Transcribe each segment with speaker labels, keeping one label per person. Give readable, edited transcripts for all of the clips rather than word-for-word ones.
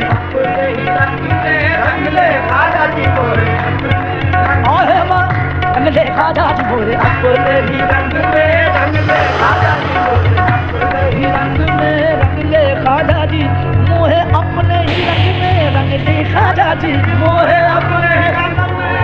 Speaker 1: अपने ही रंग में रंग ले खाजा जी मोरे ओहे माँ रंग ले खाजा जी मोरे अपने ही रंग में रंग ले खाजा जी मोरे अपने ही रंग में रंग ले खाजा जी मोहे अपने ही रंग में रंग ले खाजा जी मोहे अपने ही रंग में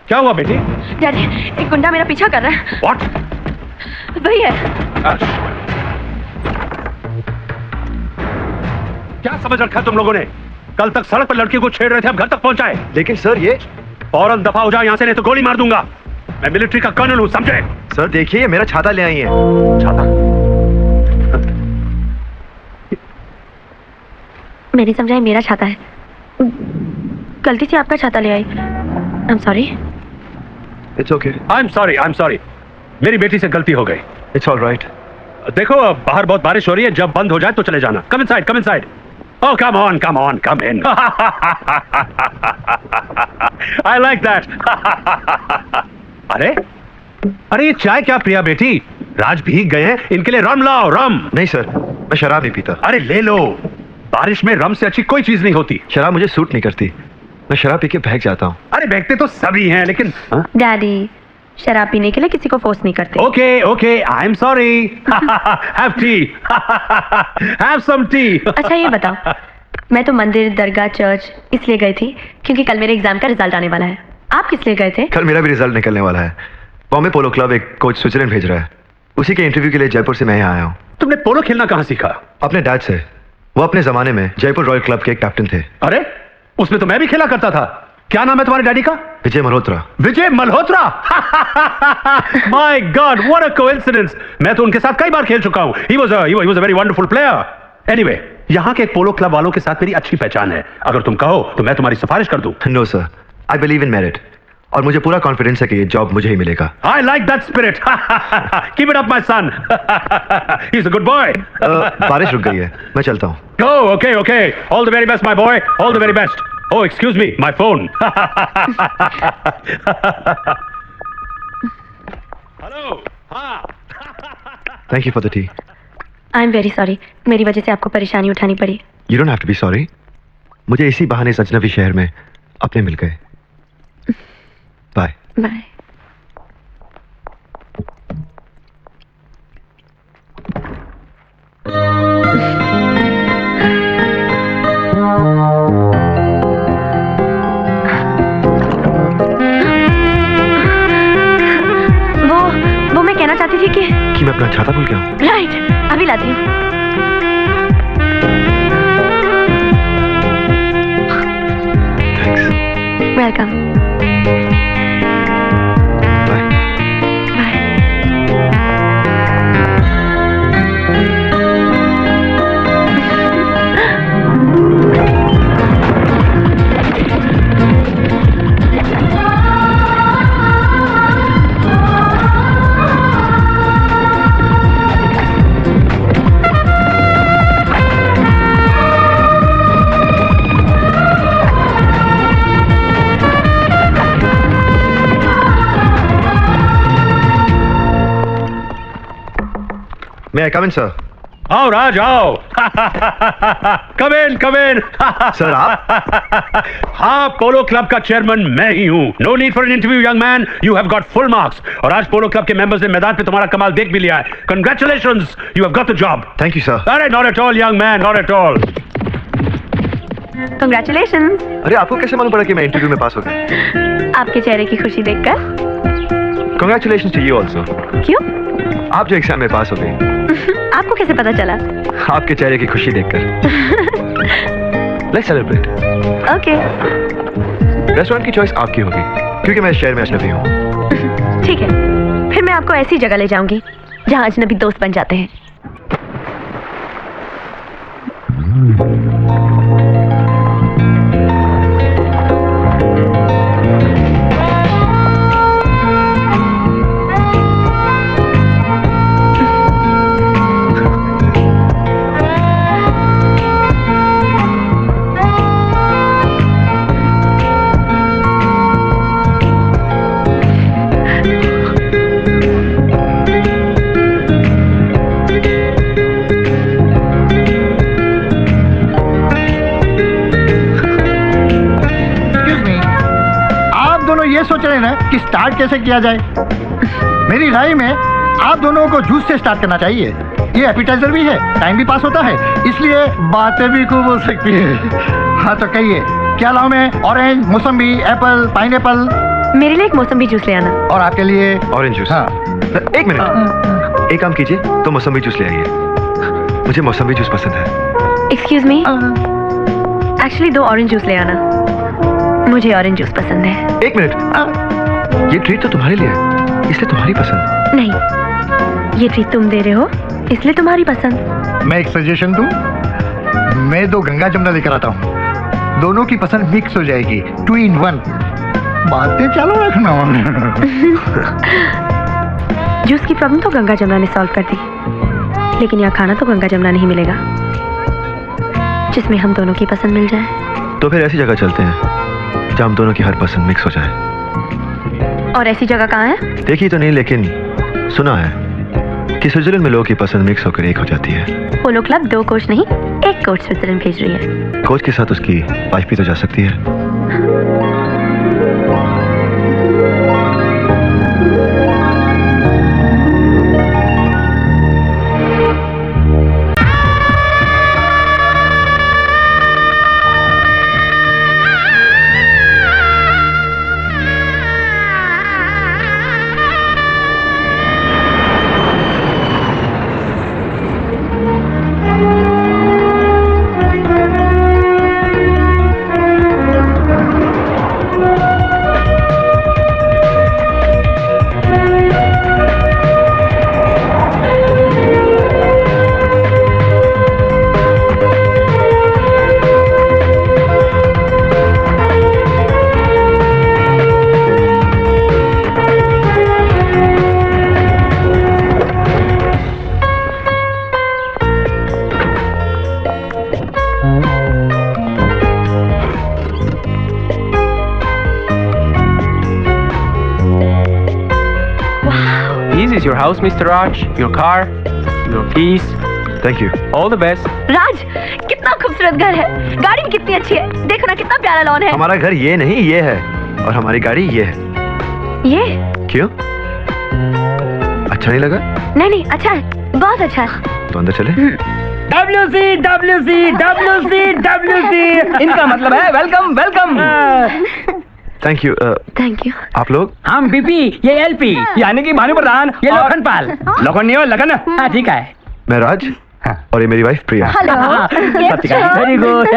Speaker 2: क्या हुआ बेटी?
Speaker 3: डैडी, एक गुंडा मेरा पीछा कर रहा है।
Speaker 2: What?
Speaker 3: वही है।
Speaker 2: क्या समझ रखा तुम लोगों ने? कल तक सड़क पर लड़की को छेड़ रहे थे, अब घर तक पहुंचाए।
Speaker 4: लेकिन सर ये
Speaker 2: फौरन दफा हो जाओ यहाँ से, नहीं तो गोली मार दूंगा। मैं मिलिट्री का कर्नल हूँ, समझे?
Speaker 4: सर देखिए, मेरा छाता ले आई है।
Speaker 2: छाता?
Speaker 3: मेरी समझाई मेरा छाता है, गलती से आपका छाता ले आई। I am sorry.
Speaker 4: It's okay.
Speaker 2: I am sorry. मेरी बेटी से गलती हो गई।
Speaker 4: It's all right.
Speaker 2: देखो बाहर बहुत बारिश हो रही है, जब बंद हो जाए तो चले जाना। Come inside. Oh, come on, come in. I like that. अरे ये चाय क्या प्रिया बेटी? राज भीग गए हैं, इनके लिए रम लाओ, रम।
Speaker 4: नहीं सर, मैं शराब नहीं पीता।
Speaker 2: अरे ले लो, बारिश में रम से अच्छी कोई चीज नहीं होती।
Speaker 4: शराब मुझे सूट नहीं करती, मैं शराब पी के बहक जाता हूँ।
Speaker 2: अरे बहकते तो सभी हैं, लेकिन
Speaker 3: डैडी शराब पीने के लिए किसी को फोर्स नहीं करते।
Speaker 2: Okay, I am sorry. Have tea. Have some tea.
Speaker 3: अच्छा ये बताओ, मैं तो मंदिर, दरगाह, चर्च इसलिए गई थी क्योंकि कल मेरे एग्जाम का रिजल्ट आने वाला है। आप किस लिए गए थे?
Speaker 4: कल मेरा भी रिजल्ट निकलने वाला है। बॉम्बे पोलो क्लब एक कोच स्विट्जरलैंड भेज रहा है, उसी के इंटरव्यू के लिए जयपुर से मैं यहाँ आया हूँ।
Speaker 2: तुमने पोलो खेलना कहाँ सीखा?
Speaker 4: अपने डैड से। वो अपने जमाने में जयपुर रॉयल क्लब के एक कैप्टन थे।
Speaker 2: अरे उसमें तो मैं भी खेला करता था। क्या नाम है तुम्हारे डैडी का?
Speaker 4: Vijay Malhotra.
Speaker 2: Vijay Malhotra? My God, what a coincidence. मैं तो उनके साथ कई बार खेल चुका हूं। He was a very wonderful player. Anyway, यहाँ के पोलो क्लब वालों के साथ मेरी अच्छी पहचान है। अगर तुम कहो तो मैं तुम्हारी सिफारिश कर दूं।
Speaker 4: No sir, I believe in merit, और मुझे पूरा कॉन्फिडेंस है कि ये जॉब मुझे ही मिलेगा।
Speaker 2: I like that spirit. Keep it up my son. He is a good boy.
Speaker 4: बारिश रुक गई है, मैं चलता हूँ।
Speaker 2: Okay, all the very best my boy, all the very best. Oh, excuse me, my phone. Hello.
Speaker 4: Thank you for the tea.
Speaker 3: I am very sorry, मेरी वजह से आपको परेशानी उठानी पड़ी।
Speaker 4: You don't have to be sorry. मुझे इसी बहाने इस अजनबी शहर में अपने मिल गए। बाय।
Speaker 3: बाय। वो मैं कहना चाहती थी कि
Speaker 4: मैं अपना छाता भूल गया हूँ।
Speaker 3: राइट, अभी लाती हूँ।
Speaker 4: Thanks.
Speaker 3: Welcome.
Speaker 4: Bye.
Speaker 3: Bye.
Speaker 4: May I come in, sir?
Speaker 2: आओ राज आओ। कम इन
Speaker 4: सर आप?
Speaker 2: हाँ, पोलो क्लब का चेयरमैन मैं ही हूँ। No need for an interview young man, you have got full marks. और आज पोलो क्लब के मेंबर्स ने मैदान पे तुम्हारा कमाल देख भी लिया है। Congratulations, you have got the job.
Speaker 4: Thank you sir.
Speaker 2: अरे not at all young man, not at all.
Speaker 3: Congratulations.
Speaker 4: अरे आपको कैसे मालूम पड़ा कि मैं इंटरव्यू में पास हो गया?
Speaker 3: आपके चेहरे की खुशी देखकर।
Speaker 4: Congratulation to you also.
Speaker 3: क्यों?
Speaker 4: आप जो एग्जाम में पास हो गई।
Speaker 3: आपको कैसे पता चला?
Speaker 4: आपके चेहरे की खुशी देखकर। Let's celebrate.
Speaker 3: ओके।
Speaker 4: रेस्टोरेंट की चॉइस आपकी होगी क्योंकि मैं इस शहर में अजनबी हूँ।
Speaker 3: ठीक है, फिर मैं आपको ऐसी जगह ले जाऊंगी जहाँ अजनबी दोस्त बन जाते हैं।
Speaker 5: सोच रहे हैं ना कि स्टार्ट कैसे किया जाए। मेरी राय में आप दोनों को जूस से स्टार्ट करना चाहिए। ये एपिटाइजर भी है, टाइम भी पास होता है, इसलिए बातें भी खूब हो सकती है। हाँ तो कहिए क्या लाऊं मैं? ऑरेंज, मौसम्बी, एप्पल, पाइनएप्पल?
Speaker 3: मेरे लिए एक मौसम्बी जूस ले आना।
Speaker 5: और आपके लिए?
Speaker 4: Orange juice.
Speaker 5: हाँ।
Speaker 4: एक मिनट, एक काम कीजिए तो मौसम्बी जूस ले आइए। मुझे मौसम्बी जूस पसंद है।
Speaker 3: Excuse me, actually 2 orange juice ले आना। मुझे ऑरेंज जूस पसंद है।
Speaker 4: एक मिनट, ये ट्रीट तो तुम्हारे लिए है, इसलिए तुम्हारी पसंद।
Speaker 3: नहीं, ये ट्रीट तुम दे रहे हो इसलिए तुम्हारी पसंद।
Speaker 5: मैं एक सजेशन दूं? मैं 2 गंगा जमुना लेकर आता हूँ, दोनों की पसंद मिक्स हो जाएगी। 2 in 1। बातें चालू रखना।
Speaker 3: जूस की प्रॉब्लम तो गंगा जमुना ने सॉल्व कर दी, लेकिन यहाँ खाना तो गंगा जमुना नहीं मिलेगा जिसमें हम दोनों की पसंद मिल जाए।
Speaker 4: तो फिर ऐसी जगह चलते हैं जहाँ हम दोनों की हर पसंद मिक्स हो जाए।
Speaker 3: और ऐसी जगह कहाँ है?
Speaker 4: देखी तो नहीं, लेकिन सुना है कि स्विट्जरलैंड में लोगों की पसंद मिक्स होकर एक हो जाती है।
Speaker 3: पोलो क्लब 2 कोच नहीं, 1 कोच स्विट्जरलैंड भेज रही है।
Speaker 4: कोच के साथ उसकी वाइफ भी तो जा सकती है।
Speaker 6: This is your house, Mr. Raj. Your car, your keys.
Speaker 4: Thank you.
Speaker 6: All the best.
Speaker 3: राज, कितना खूबसूरत घर है, गाड़ी भी कितनी अच्छी है, देखो ना कितना प्यारा लॉन है।
Speaker 4: हमारा घर ये नहीं, ये है, और हमारी गाड़ी ये है।
Speaker 3: ये?
Speaker 4: क्यों? अच्छा नहीं लगा?
Speaker 3: नहीं नहीं, अच्छा है, बहुत अच्छा है।
Speaker 4: तो अंदर चले?
Speaker 1: WC WC WC WC इनका मतलब है welcome welcome.
Speaker 4: Thank you.
Speaker 3: Thank you.
Speaker 4: आप लोग?
Speaker 1: हम BP, ये LP, यानी कि भानु प्रधान, ये लोखंडपाल। लोखंड नहीं हो, लगन। हाँ ठीक है।
Speaker 4: मैं राज और ये मेरी वाइफ प्रिया।
Speaker 3: हेलो।
Speaker 1: Very good.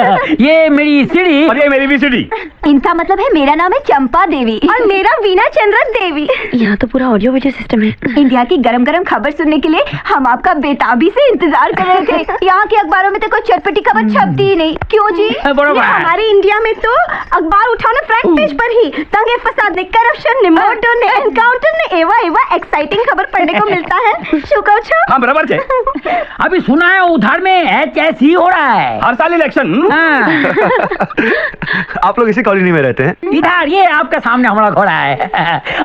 Speaker 1: ये मेरी सीढ़ी और ये मेरी भी सीढ़ी।
Speaker 7: इनका मतलब है मेरा नाम है चंपा देवी और मेरा वीना चंद्रन देवी।
Speaker 3: यहाँ तो पूरा ऑडियो वीडियो सिस्टम है।
Speaker 7: इंडिया की गरम गरम खबर सुनने के लिए हम आपका बेताबी से इंतजार कर रहे थे। यहाँ के अखबारों में तो कोई चटपटी खबर छपती ही नहीं, क्यों जी? हमारे इंडिया में तो अखबार उठाओ ना फ्रंट पेज पर ही दंगे फसाद ने, करप्शन ने, मर्डर ने, एनकाउंटर ने, एवा एक्साइटिंग खबर पढ़ने को मिलता है।
Speaker 1: हाँ बराबर थे। अभी सुना है उधर में एच ही हो रहा है
Speaker 2: हर साल इलेक्शन।
Speaker 1: हाँ।
Speaker 4: आप लोग इसी कॉलोनी में रहते हैं?
Speaker 1: इधर ये आपके सामने हमारा घोड़ा है।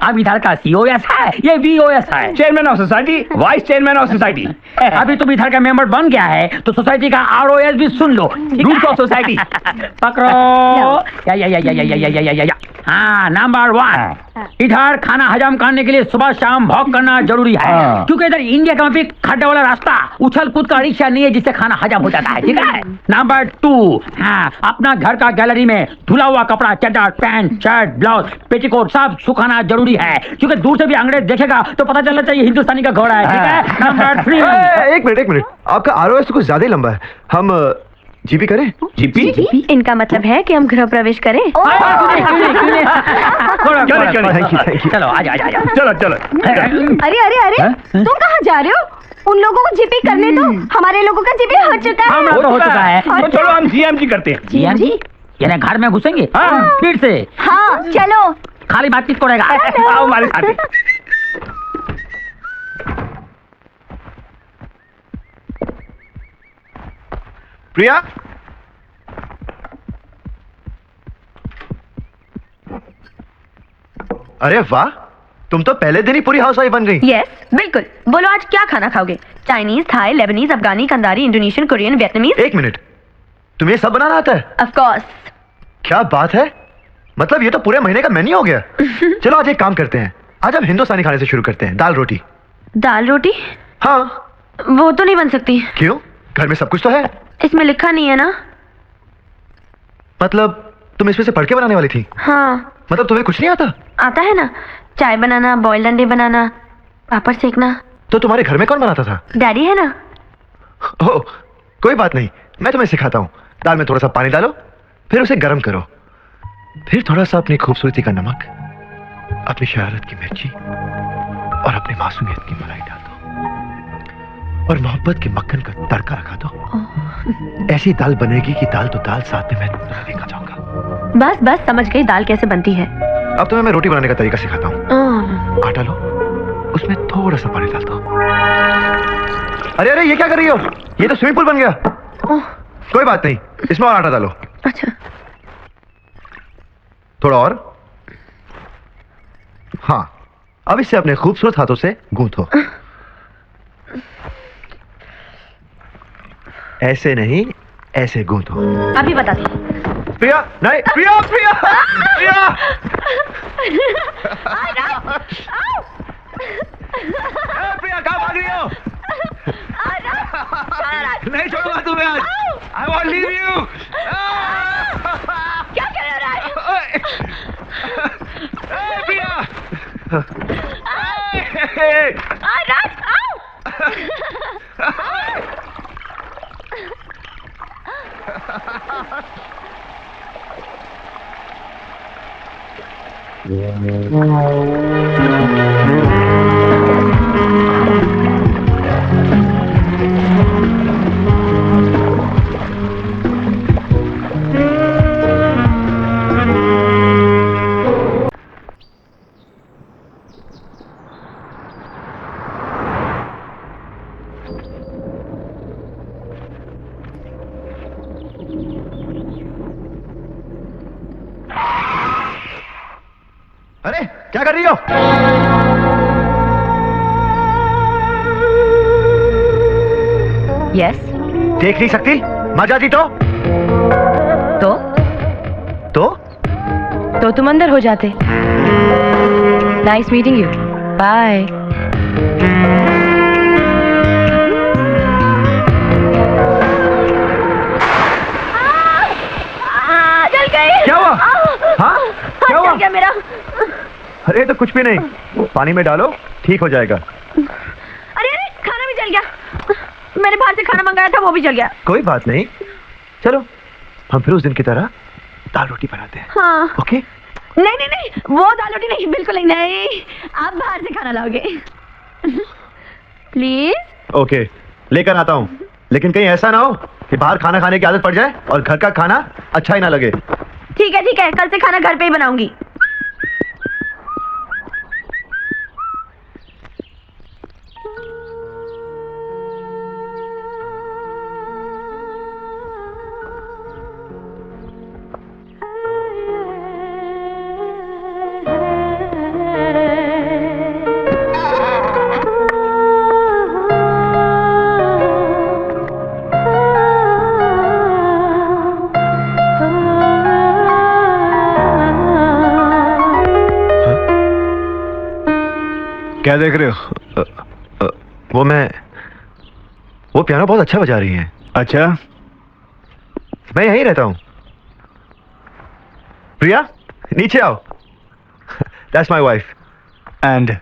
Speaker 1: अब इधर का COS है, ये VOS है,
Speaker 2: chairman of society, vice chairman of society.
Speaker 1: अभी तुम इधर का मेंबर बन गया है तो सोसाइटी का ROS भी सुन लो।
Speaker 2: रूल्स ऑफ सोसाइटी
Speaker 1: पकड़ो। या। हाँ, नंबर 1, इधर खाना हजम करने के लिए सुबह शाम वॉक करना जरूरी है, क्योंकि इधर इंडिया का भी खड्डे वाला रास्ता, उछल कूद का रिक्शा नहीं है जिससे खाना हजम हो जाता है, ठीक है। नंबर 2, हाँ, अपना घर का गैलरी में धुला हुआ कपड़ा, चड्डा, पैंट, शर्ट, ब्लाउज, पेटीकोट सब सुखाना जरूरी है, क्योंकि दूर से भी अंग्रेज देखेगा तो पता चलना चाहिए हिंदुस्तानी का घोड़ा है, ठीक है। नंबर 3,
Speaker 4: एक मिनट, आपका ROS तो कुछ ज्यादा ही लंबा है। हम जीपी करें?
Speaker 2: जीपी?
Speaker 3: इनका मतलब है कि हम गृह प्रवेश करें।
Speaker 1: चलो आजा।
Speaker 2: चलो।
Speaker 7: अरे तुम कहाँ जा रहे हो? उन लोगों को जीपी करने दो, हमारे लोगों का जीपी हो चुका है।
Speaker 1: हमारा तो हो चुका है।
Speaker 2: तो चलो हम GMG करते हैं।
Speaker 1: GMG? यानी घर में घुसेंगे फिर से?
Speaker 7: हाँ चलो।
Speaker 1: खाली बातचीत करेगा।
Speaker 2: आओ हमारे साथ।
Speaker 4: प्रिया, अरे वाह, तुम तो पहले दिन ही पूरी हाउस वाइफ बन गई।
Speaker 3: यस, बिल्कुल। बोलो आज क्या खाना खाओगे? चाइनीज, थाई, लेबनीज, अफगानी, कंदारी, इंडोनेशियन, कोरियन, वियतनामीज?
Speaker 4: एक मिनट, तुम्हें ये सब बनाना आता है?
Speaker 3: Of course.
Speaker 4: क्या बात है, मतलब ये तो पूरे महीने का मेन्यू हो गया। चलो आज एक काम करते हैं, आज हम हिंदुस्तानी खाने से शुरू करते हैं। दाल रोटी।
Speaker 3: दाल रोटी?
Speaker 4: हाँ।
Speaker 3: वो तो नहीं बन सकती।
Speaker 4: क्यों? घर में सब कुछ तो है।
Speaker 3: इसमें लिखा नहीं है ना।
Speaker 4: मतलब तुम इसमें से पढ़ के बनाने वाली थी?
Speaker 3: हाँ।
Speaker 4: मतलब तुम्हें कुछ नहीं आता?
Speaker 3: आता है ना, चाय बनाना, बॉइल्ड अंडे बनाना, पापड़ सेकना।
Speaker 4: तो तुम्हारे घर में कौन बनाता था?
Speaker 3: डैडी है ना।
Speaker 4: ओह, कोई बात नहीं, मैं तुम्हें सिखाता हूँ। दाल में थोड़ा सा पानी डालो, फिर उसे गर्म करो, फिर थोड़ा सा अपनी खूबसूरती का नमक, अपनी शरारत की मिर्ची और अपनी मासूमियत की मलाई डाल दो और मोहब्बत के मक्खन का तड़का रखा दो। ऐसी दाल बनेगी कि दाल तो दाल, साथ में मैं तुम्हें देखा जाऊंगा।
Speaker 3: बस समझ गई दाल कैसे बनती है।
Speaker 4: अब तुम्हें मैं रोटी बनाने का तरीका सिखाता हूँ। आटा लो, उसमें थोड़ा सा पानी डाल दो। अरे ये क्या कर रही हो? ये तो स्विमिंग पूल बन गया। कोई बात नहीं, इसमें और आटा डालो।
Speaker 3: अच्छा।
Speaker 4: थोड़ा और। हाँ, अब इसे अपने खूबसूरत हाथों से गूंथो। ऐसे नहीं, ऐसे गूंथो।
Speaker 3: अभी बताती।
Speaker 4: प्रिया, नहीं, प्रिया। प्रिया कहाँ भाग रही हो? नहीं छोड़ूंगा तुम्हें आज। I won't leave you.
Speaker 7: क्या कर रहा है?
Speaker 4: प्रिया। अरे क्या कर रही हो?
Speaker 3: यस।
Speaker 4: देख नहीं सकती? मर जाती तो
Speaker 3: तुम अंदर हो जाते। Nice meeting you. बाय।
Speaker 7: जल गई।
Speaker 4: क्या हुआ? हाँ? क्या हुआ?
Speaker 7: जल गया मेरा।
Speaker 4: अरे तो कुछ भी नहीं, पानी में डालो, ठीक हो जाएगा।
Speaker 7: अरे खाना भी जल गया। मैंने बाहर से खाना मंगाया था, वो भी जल गया।
Speaker 4: कोई बात नहीं, चलो हम फिर उस दिन की तरह दाल रोटी बनाते हैं।
Speaker 7: हाँ।
Speaker 4: ओके?
Speaker 7: नहीं, वो दाल रोटी नहीं, बिल्कुल नहीं। आप बाहर से खाना लाओगे। प्लीज।
Speaker 4: ओके, लेकर आता हूँ, लेकिन कहीं ऐसा ना हो कि बाहर खाना खाने की आदत पड़ जाए और घर का खाना अच्छा ही ना लगे।
Speaker 7: ठीक है, कल से खाना घर पे ही बनाऊंगी।
Speaker 4: क्या देख रहे हो? वो पियानो बहुत अच्छा बजा रही है। अच्छा, मैं यहीं रहता हूँ। प्रिया, नीचे आओ। That's my wife. And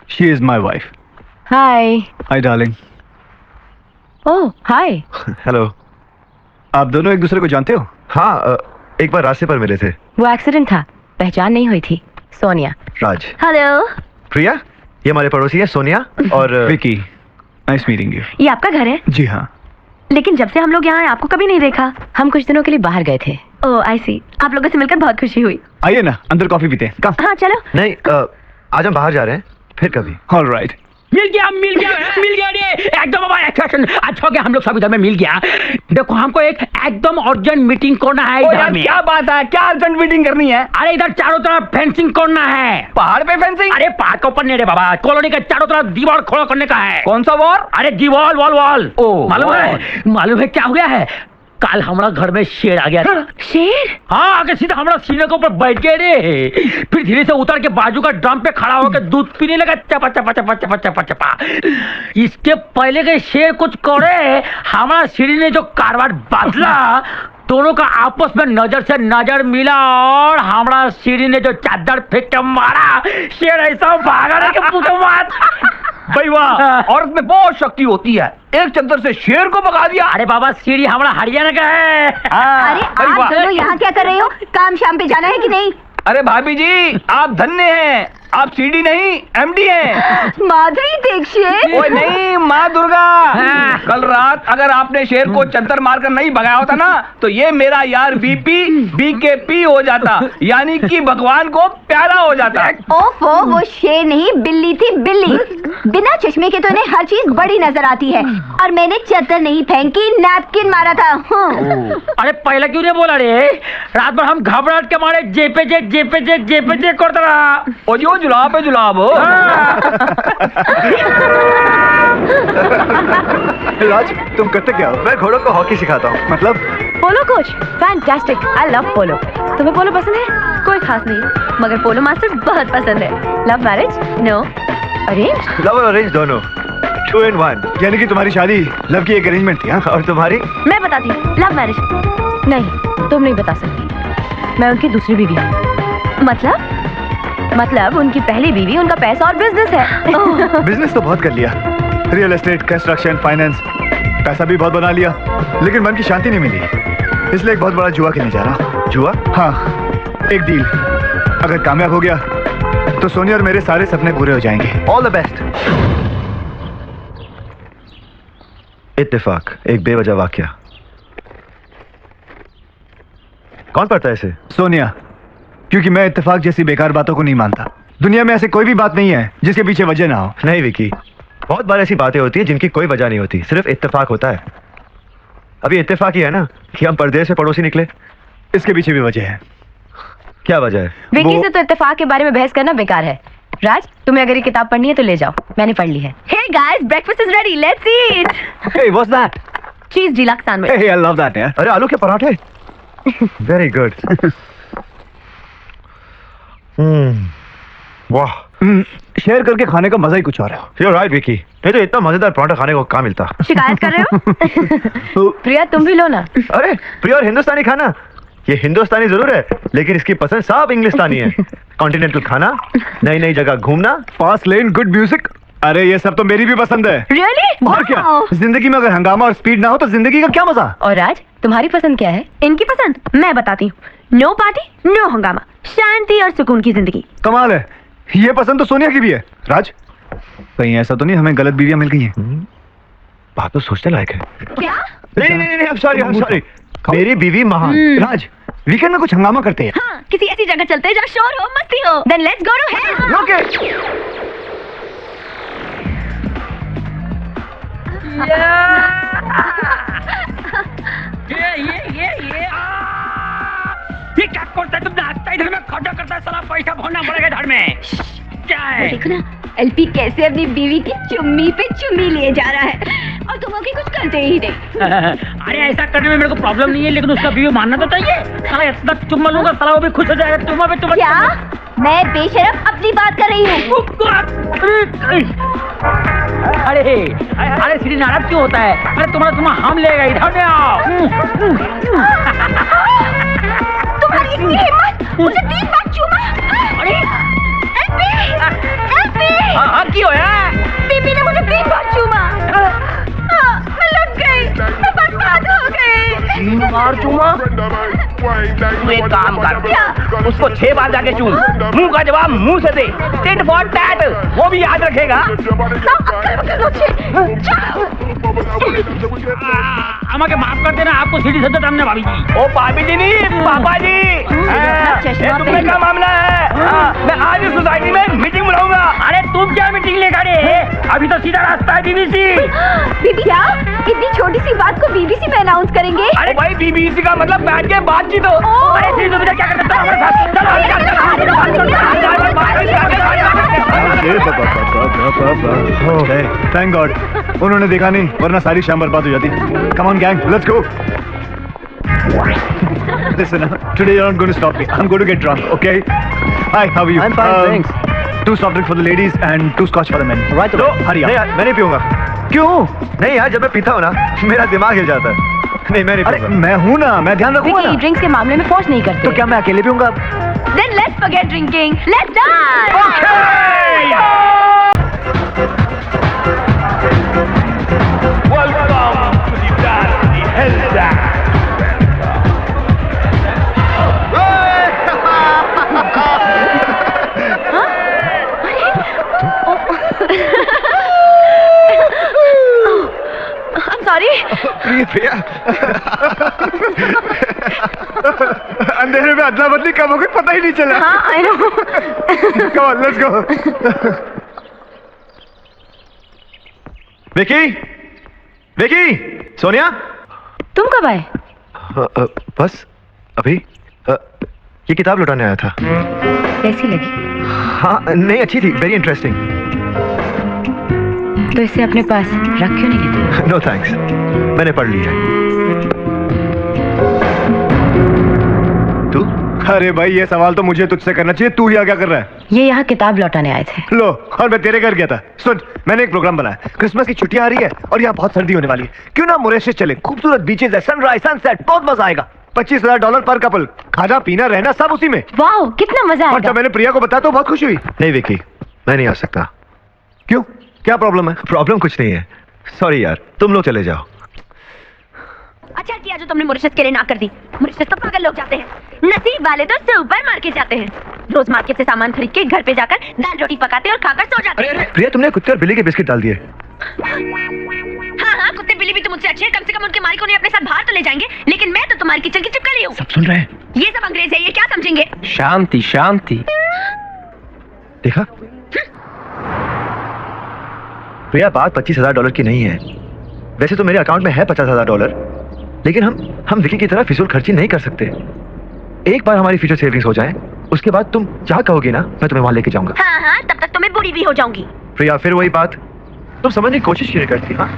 Speaker 4: she is my wife.
Speaker 3: Hi.
Speaker 4: Hi, darling.
Speaker 3: Oh hi.
Speaker 4: Hello. आप दोनों एक दूसरे को जानते हो? हाँ, एक बार रास्ते पर मिले थे।
Speaker 3: वो एक्सीडेंट था, पहचान नहीं हुई थी। सोनिया।
Speaker 4: राज।
Speaker 7: हेलो।
Speaker 4: प्रिया, ये हमारे पड़ोसी है सोनिया और विकी। Nice meeting you.
Speaker 3: ये आपका घर है?
Speaker 4: जी हाँ।
Speaker 3: लेकिन जब से हम लोग यहाँ आए आपको कभी नहीं देखा। हम कुछ दिनों के लिए बाहर गए थे। ओह आई सी। आप लोगों से मिलकर बहुत खुशी हुई।
Speaker 4: आइए ना, अंदर कॉफी पीते हैं।
Speaker 3: हाँ चलो।
Speaker 4: नहीं, आज हम बाहर जा रहे हैं, फिर कभी। All right.
Speaker 1: मिल गया रे एकदम बाबा एक्शन। अच्छा हो गया हम लोग सब इधर में मिल गया। देखो हमको एक एकदम अर्जेंट मीटिंग करना है इधर में। क्या बात है, क्या अर्जेंट मीटिंग करनी है? अरे इधर चारों तरफ फेंसिंग करना है। पहाड़ पे फेंसिंग? अरे पहाड़ के ऊपर नहीं रे बाबा, कॉलोनी के चारों तरफ दीवार खड़ा करने का है। कौन सा वॉल? अरे दीवार वॉल। मालूम है क्या हो गया है? कल हमारा घर में शेर आ गया था। शेर? हाँ, आगे सीधा हमारा सीने के ऊपर बैठ गए रे। फिर धीरे से उतर के बाजू का ड्रम पे खड़ा होकर दूध पीने लगा, चपा चपा चपा चपा चपा चपा। इसके पहले के शेर कुछ करे, हमारा सीढ़ी ने जो कारवाट बदला, दोनों का आपस में नजर से नजर मिला और हमारा सीढ़ी ने जो चादर फेंक के मारा, शेर ऐसा भागा ना कि पूछो मत। भाई वाह, औरत में बहुत शक्ति होती है। एक चक्कर से शेर को भगा दिया। अरे बाबा, सीढ़ी हमारा हरियाणा का है।
Speaker 7: अरे आप दोनों यहाँ क्या कर रहे हो? काम शाम पे जाना है कि नहीं?
Speaker 1: अरे भाभी जी, आप धन्य हैं, आप सीडी नहीं एमडी हैं।
Speaker 7: माधुरी दीक्षित।
Speaker 1: ओए नहीं, माँ दुर्गा। कल रात अगर आपने शेर को चद्दर मारकर नहीं भगाया होता ना, तो ये मेरा यार बीपी बीकेपी हो जाता, यानी कि भगवान को प्यारा हो जाता।
Speaker 7: ओफो, वो शेर नहीं बिल्ली थी, बिल्ली। बिना चश्मे के तो इन्हें हर चीज बड़ी नजर आती है, और मैंने चद्दर नहीं फेंकी, नैपकिन मारा था।
Speaker 1: अरे पहले क्यों नहीं बोला रे? रात भर हम घबराहट के मारे जेपे करता रहा। ओ जी, जुलाब पे जुलाब हो।
Speaker 4: राज, तुम करते क्या हो? मैं घोड़ों को हॉकी सिखाता हूँ। मतलब?
Speaker 3: पोलो कोच, फैंटास्टिक। आई लव पोलो। तुम्हें पोलो पसंद है? कोई खास नहीं, मगर पोलो मास्टर बहुत पसंद है। Love marriage? No. Arrange?
Speaker 4: Love और अरेंज दोनों, 2 in 1। यानी कि तुम्हारी शादी लव की एक अरेंजमेंट थी? हाँ। और तुम्हारी?
Speaker 3: मैं बताती हूँ। Love marriage? नहीं, तुम नहीं बता सकती। मैं उनकी दूसरी बीवी हूँ। मतलब उनकी पहली बीवी, उनका पैसा और बिजनेस है।
Speaker 4: बिजनेस तो बहुत कर लिया, रियल एस्टेट, कंस्ट्रक्शन, फाइनेंस, पैसा भी बहुत बना लिया, लेकिन मन की शांति नहीं मिली, इसलिए एक बहुत बड़ा जुआ खेलने जा रहा हूँ। जुआ? हाँ, एक डील अगर कामयाब हो गया तो सोनिया और मेरे सारे सपने पूरे हो जाएंगे। All the best. इत्तेफाक, एक बेवजह वाकया। कौन पढ़ता है इसे? सोनिया, क्योंकि मैं इत्तेफाक जैसी बेकार बातों को नहीं मानता। दुनिया में ऐसी कोई भी बात नहीं है जिसके पीछे वजह ना हो। नहीं विकी, बहुत बार ऐसी बातें होती है जिनकी कोई वजह नहीं होती, सिर्फ इत्तेफाक होता है। अभी इत्तेफाक ही है ना कि हम परदेश से पड़ोसी निकले। इसके पीछे भी वजह है। क्या वजह है?
Speaker 3: विकी से तो इत्तेफाक के बारे में बहस करना बेकार है। राज, तुम्हें अगर ये किताब पढ़नी है तो ले जाओ, मैंने पढ़ ली है।
Speaker 7: Hey guys, breakfast is ready. Let's eat.
Speaker 4: Hey, what's that?
Speaker 3: चीज deluxe sandwich.
Speaker 4: Hey, I love that, यार। अरे आलू के पराठे। Very good. वाह, शेयर करके खाने का मजा ही कुछ और है। You're right, Vicky. नहीं तो इतना मजेदार पराठा खाने को कहाँ मिलता।
Speaker 3: शिकायत कर रहे हो? प्रिया, तुम भी लो ना।
Speaker 4: अरे प्रिया, और हिंदुस्तानी खाना? ये हिंदुस्तानी जरूर है, लेकिन इसकी पसंद सब इंग्लिस्तानी है। कॉन्टिनेंटल खाना, नई नई जगह घूमना, फास्ट लेन, गुड म्यूजिक। अरे ये सब तो मेरी भी पसंद है।
Speaker 7: Really?
Speaker 4: और क्या, जिंदगी में अगर हंगामा और स्पीड ना हो तो जिंदगी का क्या मजा।
Speaker 3: और राज, तुम्हारी पसंद क्या है?
Speaker 7: इनकी पसंद मैं बताती हूँ। नो पार्टी, नो हंगामा, शांति और सुकून की जिंदगी।
Speaker 4: कमाल है, ये पसंद तो सोनिया की भी है। राज, कहीं ऐसा तो नहीं हमें गलत बीवियां मिल गई हैं? बात तो सोचने लायक है।
Speaker 7: क्या?
Speaker 4: नहीं, सॉरी। मेरी बीवी महान। राज, वीकेंड में कुछ हंगामा करते हैं।
Speaker 7: हाँ, किसी ऐसी जगह चलते हैं जहाँ शोर हो, मस्ती हो। Then let's go to hell.
Speaker 4: Okay.
Speaker 1: ये क्या करता है? तुम नाचता इधर में खड्डा करता है, साला पैसा भरना पड़ेगा धड़ में। क्या है?
Speaker 7: देखो ना, एलपी कैसे अपनी बीवी की चुम्मी पे चुम्मी लिए जा रहा है, और तुम आके कुछ करते ही नहीं।
Speaker 1: अरे ऐसा करने में मेरे को प्रॉब्लम नहीं है, लेकिन उसका व्यू मानना तो चाहिए। साला इतना चुम्मा लूंगा, साला वो भी खुश हो जाएगा। चुम्मा पे चुम्मा।
Speaker 7: क्या? मैं बेशरम अपनी बात कर रही हूँ।
Speaker 1: अरे अरे श्री नाराज क्यों होता है? अरे तुम्हारा हम लेगा, इधर आओ।
Speaker 7: तुम्हारी इतनी हिम्मत, मुझे 3 बार चूमा।
Speaker 1: अरे
Speaker 7: एलपी,
Speaker 1: हाँ क्यों है?
Speaker 7: बीबी ने मुझे 3 बार चूमा। मैं लग गई, मैं बर्बाद हो गई।
Speaker 1: 3 बार चूमा? तू एक काम कर, उसको 6 बार जाके चूम, मुंह का जवाब मुंह से दे। टिट फॉर टैट, वो भी याद रखेगा। अम्मा के माफ कर देना, आपको सीढ़ी से तो हमने भाभी जी। ओ भाभी जी नहीं, पापा जी। ये तुम्हें क्या मामला है? मैं आज इस सोसाइटी में मीटिंग बुलाऊंगा। अरे तुम क्या मीटिंग लेगा रे? अभी तो सीधा रास्ता है बीबीसी।
Speaker 7: बीबी क्या? इतनी छोटी सी बात को बीबीसी में अनाउंस करेंगे?
Speaker 1: अरे भाई बीबीसी का मतलब बैठ के बातचीत हो। अरे श्री तुम क्या करते हो हमारे साथ?
Speaker 4: थैंक गॉड उन्होंने देखा नहीं, वरना सारी शाम बर्बाद हो जाती। Come on gang, let's go. Listen, today you're not going to stop me. I'm going to get drunk, okay? Hi, how are you?
Speaker 8: I'm fine, thanks.
Speaker 4: 2 soft drinks for the ladies and 2 scotch for the men.
Speaker 8: Right,
Speaker 4: low, hurry up. नहीं यार, मैं नहीं पीऊंगा। क्यों? नहीं यार, जब मैं पीता हूँ ना, मेरा दिमाग हिल जाता है। नहीं, मैं नहीं पीऊंगा। मैं हूँ ना, मैं ध्यान रखूंगा ना।
Speaker 3: ड्रिंक्स के मामले में फोर्स नहीं करते।
Speaker 4: तो क्या मैं अकेले पीऊंगा?
Speaker 3: Then let's forget drinking. Let's dance.
Speaker 1: Welcome to the dance, the hell dance.
Speaker 3: I'm sorry.
Speaker 4: प्रिया अंधेरे में अदला बदली कब हो गई पता ही नहीं चला।
Speaker 3: हाँ, I know.
Speaker 4: Come on, let's go. Vicky, Vicky, Sonia.
Speaker 3: तुम कब आए?
Speaker 4: बस अभी ये किताब लौटाने आया था।
Speaker 3: कैसी लगी?
Speaker 4: हाँ नहीं, अच्छी थी, वेरी इंटरेस्टिंग।
Speaker 3: तो इसे अपने पास रख क्यों नहीं लेते?
Speaker 4: नो थैंक्स, मैंने पढ़ ली है। तू? अरे भाई ये सवाल तो मुझे तुझसे करना चाहिए, तू यहाँ क्या कर रहा है?
Speaker 3: ये यहाँ किताब लौटाने आए थे।
Speaker 4: लो, और मैं तेरे घर गया था। सुन, मैंने एक प्रोग्राम बनाया, क्रिसमस की छुट्टियां आ रही है और यहाँ बहुत सर्दी होने वाली है, क्यों ना मॉरिशस चले? खूबसूरत बीचेस है, सनराइज सनसेट, बहुत मजा आएगा। $25,000 पर कपल, खाना पीना रहना सब उसी में।
Speaker 3: वाह, कितना मजा
Speaker 4: और
Speaker 3: आएगा।
Speaker 4: जब मैंने प्रिया को बताया तो बहुत खुश हुई। नहीं विकी, मैं नहीं आ सकता। क्यों, क्या प्रॉब्लम है? प्रॉब्लम कुछ नहीं है, सॉरी यार, तुम लोग चले जाओ।
Speaker 3: अच्छा किया जो तुमने मॉरिशस के लिए ना कर दी। मॉरिशस तो पागल लोग जाते हैं, नसीब वाले तो सुपर मार्केट जाते हैं। रोज मार्केट से सामान खरीद के घर पे जाकर दाल रोटी पकाते और खाकर सो जाते हैं।
Speaker 4: प्रिया, तुमने कुत्ते और बिल्ली के बिस्किट डाल दिए।
Speaker 3: हाँ, कुत्ते बिल्ली भी तो मुझसे अच्छे हैं, कम से कम उनके मालिक उन्हें अपने साथ बाहर तो ले जाएंगे। लेकिन मैं तो तुम्हारी किचन की चिपकली हूँ।
Speaker 4: सब सुन रहे हैं?
Speaker 3: ये सब अंग्रेज है, ये क्या समझेंगे?
Speaker 6: शांति शांति।
Speaker 4: देखा प्रिया, बात $25,000 की नहीं है। वैसे तो मेरे अकाउंट में है $50,000, लेकिन हम विकी की तरह फिजूल खर्ची नहीं कर सकते। एक बार हमारी फ्यूचर सेविंग्स हो जाए, उसके बाद तुम जहाँ कहोगी ना, मैं तुम्हें वहां लेके जाऊंगा।
Speaker 3: हाँ, तब तक तो मैं बुरी भी हो जाऊंगी।
Speaker 4: प्रिया, फिर वही बात, तुम समझने की कोशिश क्यों नहीं करती? हाँ,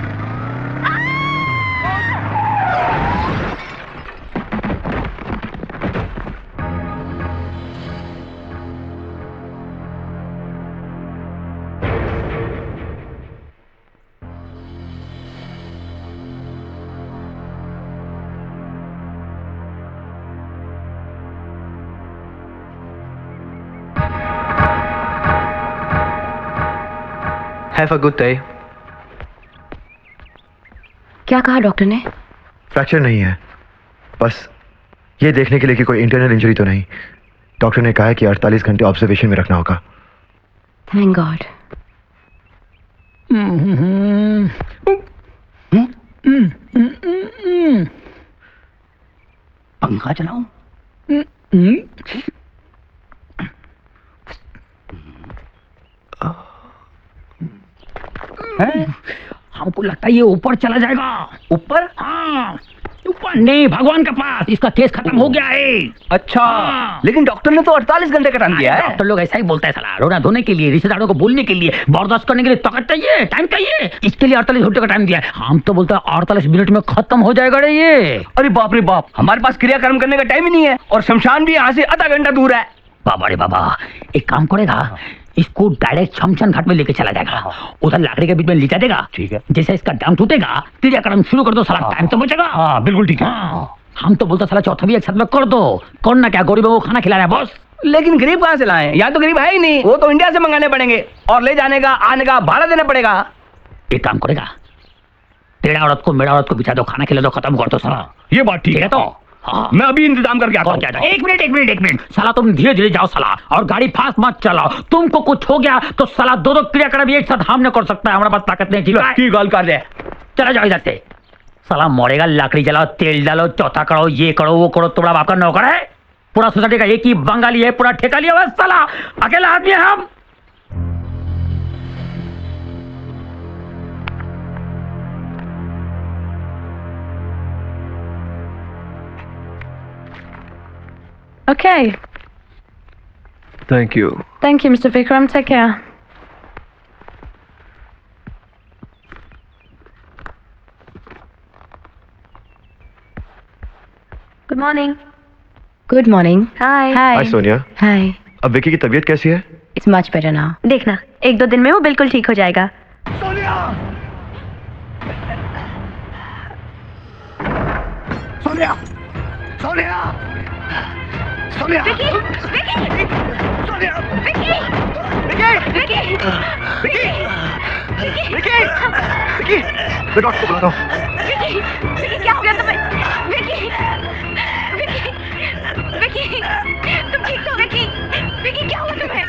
Speaker 6: Have a good day.
Speaker 3: क्या कहा डॉक्टर ने?
Speaker 4: फ्रैक्चर नहीं है, बस ये देखने के लिए कि कोई इंटरनल इंजरी तो नहीं। डॉक्टर ने कहा है कि 48 घंटे ऑब्जर्वेशन में रखना होगा।
Speaker 3: Thank God.
Speaker 1: पंखा चलाऊं? हमको लगता है ये ऊपर चला जाएगा। ऊपर? हाँ, ऊपर नहीं, भगवान के पास। इसका केस खत्म हो गया है।
Speaker 6: अच्छा,
Speaker 1: हाँ।
Speaker 6: लेकिन डॉक्टर ने तो 48 घंटे का टाइम दिया है।
Speaker 1: डॉक्टर लोग ऐसा ही बोलता है साला। रोना धोने के लिए, रिश्तेदारों को बोलने के लिए, बर्दाश्त करने के लिए ताकत चाहिए, टाइम चाहिए। इसके लिए 48 घंटे का टाइम दिया है। हम तो बोलते हैं 48 मिनट में खत्म हो जाएगा रे ये।
Speaker 6: अरे बाप रे बाप, हमारे पास क्रियाकर्म करने का टाइम ही नहीं है और शमशान भी यहाँ से आधा घंटा दूर है।
Speaker 8: बाबा रे बाबा, एक काम करेगा, इसको डायरेक्ट शमशान घाट में लेके चला जाएगा, उधर लाकड़ी के बीच में लिटा देगा।
Speaker 2: ठीक है।
Speaker 8: जैसे इसका डांग टूटेगा क्रियाक्रम शुरू कर दो, साला टाइम तो बचेगा।
Speaker 2: हाँ बिल्कुल ठीक है।
Speaker 8: हम तो बोलते साला चौथा भी एक साथ में कर दो, करना क्या, गरीबों को खाना खिलाना है बॉस।
Speaker 6: लेकिन गरीब कहाँ से लाएं? यहाँ तो गरीब है ही नहीं, वो तो इंडिया से मंगाने पड़ेंगे और ले जाने का आने का भाड़ा देना पड़ेगा।
Speaker 8: एक काम करेगा, तेरा औरत को मेरा औरत को बिछा दो, खाना खिला दो, खत्म कर दो साला।
Speaker 2: ये बात ठीक है।
Speaker 8: तो हाँ,
Speaker 2: मैं अभी इंतजाम करके आता
Speaker 8: और
Speaker 2: हूँ।
Speaker 8: क्या था? एक मिनट साला, तुम धीरे धीरे जाओ साला, और गाड़ी फास्ट मत चलाओ। तुमको कुछ हो गया तो साला दो क्रियाक्रम एक साथ हम न कर सकता है, हमारे पास ताकत नहीं। ठीक है,
Speaker 2: की गल कर रहे।
Speaker 8: चला जाओ इधर से। साला मरेगा, लकड़ी जलाओ, तेल डालो, चौथा करो, ये करो वो करो, तुम्हारा बाप का नौकर है? पूरा सोसाइटी का एक ही बंगाली है, पूरा ठेका लिया हुआ है साला, अकेला आदमी है हम।
Speaker 3: Okay.
Speaker 4: Thank you.
Speaker 3: Thank you, Mr. Vikram. Take care.
Speaker 7: Good morning.
Speaker 3: Good morning.
Speaker 7: Hi.
Speaker 4: Hi Sonia.
Speaker 3: Hi.
Speaker 4: अब विकी की तबीयत कैसी है?
Speaker 3: It's much better now.
Speaker 7: देखना 1-2 दिन में वो बिल्कुल ठीक हो जाएगा।
Speaker 4: मैं डॉक्टर को बुलाता हूँ।
Speaker 7: क्या हो गया तुम्हें? विकी, तुम ठीक तो? विकी क्या हुआ तुम्हें?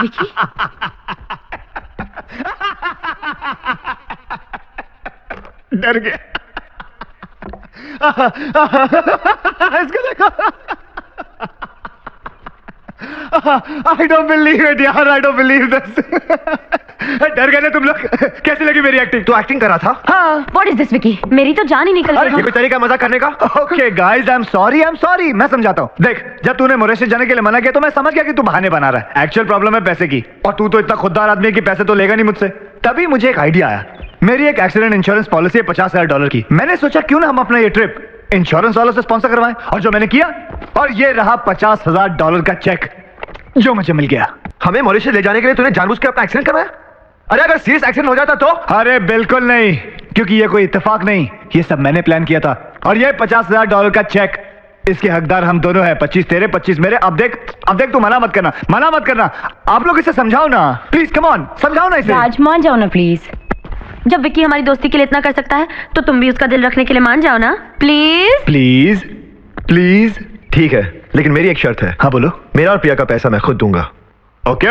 Speaker 3: Vicky?
Speaker 4: डर गया। इसको देखो। I don't believe it यार, I don't believe this। डर गए ना तुम लोग? कैसी लगी मेरी एक्टिंग? तू एक्टिंग करा था?
Speaker 7: हाँ। What is this Vicky? मेरी तो जान ही निकल
Speaker 4: अरे ये
Speaker 7: गई।
Speaker 4: कोई तरीका है मजाक करने का? Okay guys, I am sorry, मैं समझाता हूँ। देख, जब तूने मॉरिशस जाने के लिए मना किया तो मैं समझ गया कि तू बहाने बना रहा है। एक्चुअल प्रॉब्लम है पैसे की, और तू तो इतना खुददार आदमी है कि पैसे तो लेगा नहीं मुझसे। तभी मुझे एक आइडिया आया। मेरी एक एक्सीडेंट इंश्योरेंस पॉलिसी है $50,000 की। मैंने सोचा क्यों ना हम अपना ये ट्रिप इंश्योरेंस वालों से स्पॉन्सर करवाएं, और जो मैंने किया, और ये रहा $50,000 का चेक जो मुझे मिल गया। हमें मॉरिशस ले जाने के लिए तूने जानबूझ के अपना एक्सीडेंट करवाया? अरे अगर सीरियस एक्सीडेंट हो जाता तो? अरे बिल्कुल नहीं, क्योंकि ये कोई इत्तेफाक नहीं, ये सब मैंने प्लान किया था। और ये $50,000 का चेक, इसके हकदार हम दोनों हैं, 25 तेरे 25 मेरे। अब देख तू मना मत करना। आप लोग इसे समझाओ ना प्लीज, कम ऑन, समझाओ ना इसे।
Speaker 3: राज, मान जाओ ना प्लीज। जब विक्की हमारी दोस्ती के लिए इतना कर सकता है तो तुम भी उसका दिल रखने के लिए मान जाओ ना प्लीज।
Speaker 4: प्लीज ठीक है, लेकिन मेरी एक शर्त है। हाँ बोलो। मेरा और प्रिया का पैसा मैं खुद दूंगा। Okay?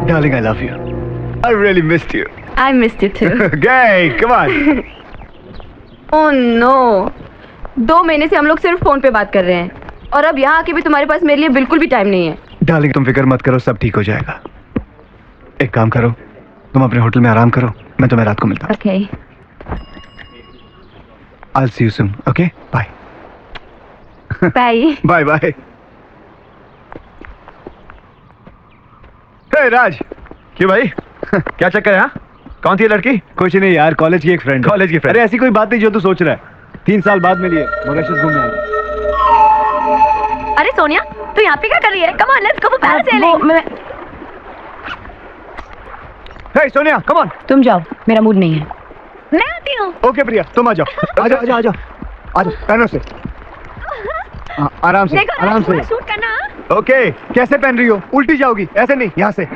Speaker 4: Darling, I love you. I really missed you.
Speaker 3: I missed you too.
Speaker 4: Gay, come on.
Speaker 7: Oh no, 2 महीने से हम लोग सिर्फ फोन पे बात कर रहे हैं, और अब यहाँ आके भी तुम्हारे पास मेरे लिए बिल्कुल भी टाइम नहीं है।
Speaker 4: डार्लिंग तुम फिक्र मत करो, सब ठीक हो जाएगा। एक काम करो, तुम अपने होटल में आराम करो, मैं तुम्हें रात को मिलता हूँ।
Speaker 3: Okay.
Speaker 4: I'll see you soon. Okay? Bye.
Speaker 7: Bye.
Speaker 4: Bye bye. Hey Raj, क्यों भाई? क्या चक्कर है? हाँ? कौन थी लड़की?
Speaker 9: कुछ नहीं यार, कॉलेज की एक फ्रेंड।
Speaker 4: कॉलेज की फ्रेंड?
Speaker 9: अरे ऐसी कोई बात नहीं जो तू सोच रहा है। 3 साल बाद मिली है, मॉरिशस घूमने आई।
Speaker 3: अरे सोनिया, तू यहाँ पे क्या कर रही है? Come on, let's go for parasailing.
Speaker 9: Hey Sonia, come on.
Speaker 3: तुम जाओ, मेरा मूड नहीं है। मैं आती हूँ।
Speaker 9: ओके प्रिया, तुम आ जाओ। आ जाओ, आ जाओ, आ जाओ, आ जाओ, पैरों से। आराम से, आराम से।
Speaker 3: शूट करना।
Speaker 9: ओके, कैसे पहन रही हो? उल्टी जाओगी, ऐसे नहीं, यहाँ से।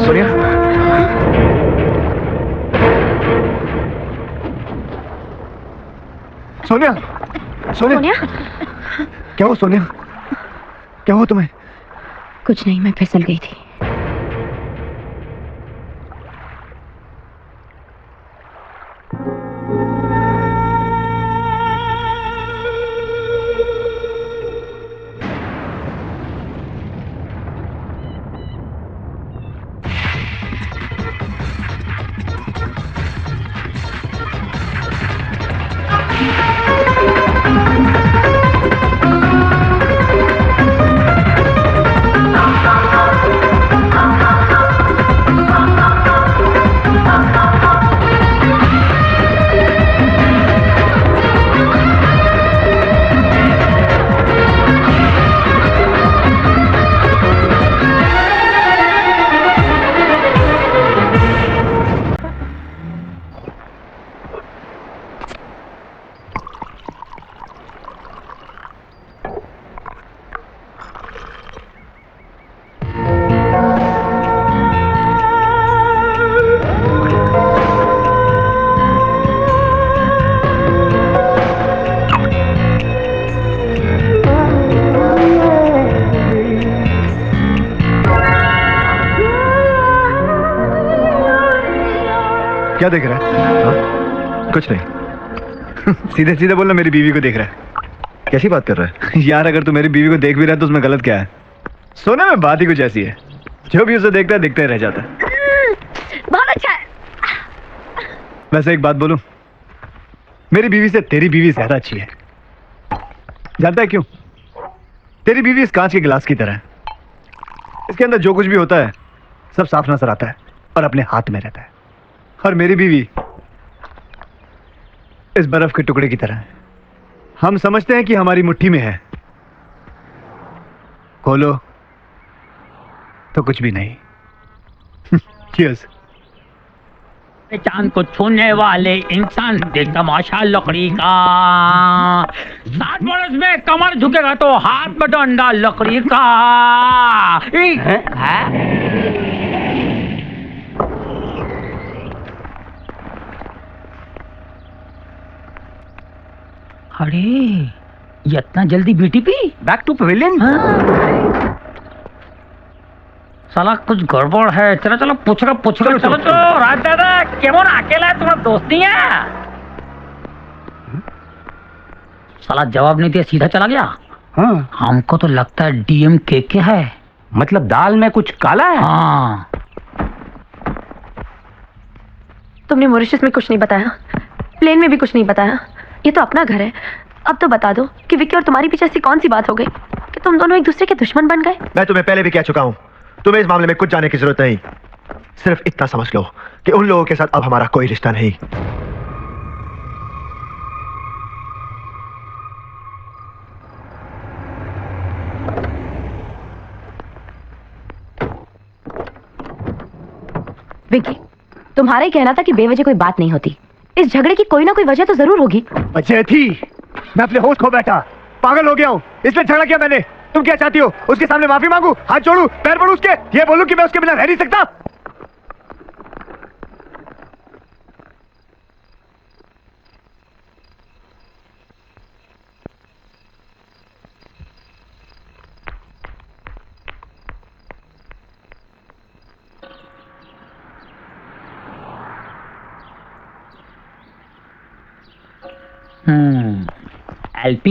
Speaker 4: सोनिया,
Speaker 9: सोनिया, सोनिया, क्या हो सोनिया? क्या हो तुम्हें?
Speaker 3: कुछ नहीं, मैं फिसल गई थी।
Speaker 9: क्या देख रहा है?
Speaker 4: हाँ? कुछ नहीं।
Speaker 9: सीधे सीधे बोलना, मेरी बीवी को देख रहा है।
Speaker 4: कैसी बात कर रहा है?
Speaker 9: यार अगर तू मेरी बीवी को देख भी रहा है तो उसमें गलत क्या है? सोने में बात ही कुछ ऐसी है, जो भी उसे देखता है दिखता ही रह जाता है।
Speaker 3: बहुत अच्छा है।
Speaker 9: वैसे एक बात बोलूं, मेरी बीवी से तेरी बीवी ज्यादा अच्छी है। जानता है क्यों? तेरी बीवी इस कांच के गिलास की तरह है। इसके अंदर जो कुछ भी होता है सब साफ नजर आता है और अपने हाथ में रहता है। और मेरी बीवी इस बर्फ के टुकड़े की तरह है। हम समझते हैं कि हमारी मुट्ठी में है, खोलो तो कुछ भी नहीं। Cheers.
Speaker 8: चांद को छूने वाले इंसान देख तमाशा लकड़ी का। 60 बरस में कमर झुकेगा तो हाथ में डंडा लकड़ी का। अरे ये इतना जल्दी बीटीपी?
Speaker 6: Back to pavilion.
Speaker 8: साला कुछ गड़बड़ है। चलो चलो पूछेगा चलो चलो राज दादा केमन अकेला है, तुम्हारा दोस्त नहीं है? साला जवाब नहीं दिया, सीधा चला गया।
Speaker 6: हाँ।
Speaker 8: हमको तो लगता है डीएम के है।
Speaker 6: मतलब दाल में कुछ काला है।
Speaker 8: हाँ।
Speaker 3: तुमने मॉरिशस में कुछ नहीं बताया, प्लेन में भी कुछ नहीं बताया। ये तो अपना घर है। अब तो बता दो कि विक्की और तुम्हारी पीछे ऐसी कौन सी बात हो गई कि तुम दोनों एक दूसरे के दुश्मन बन गए?
Speaker 4: मैं तुम्हें पहले भी कह चुका हूं, तुम्हें इस मामले में कुछ जानने की जरूरत नहीं। सिर्फ इतना समझ लो कि उन लोगों के साथ अब हमारा कोई रिश्ता नहीं।
Speaker 3: विक्की, तुम्हारा ही कहना था कि बेवजह कोई बात नहीं होती। इस झगड़े की कोई ना कोई वजह तो जरूर होगी।
Speaker 9: वजह थी? मैं अपने होश खो बैठा, पागल हो गया हूँ। इसलिए झगड़ा किया मैंने। तुम क्या चाहती हो? उसके सामने माफी मांगू, हाथ जोड़ू, पैर पड़ू उसके, ये बोलूं कि मैं उसके बिना रह नहीं सकता?
Speaker 8: LP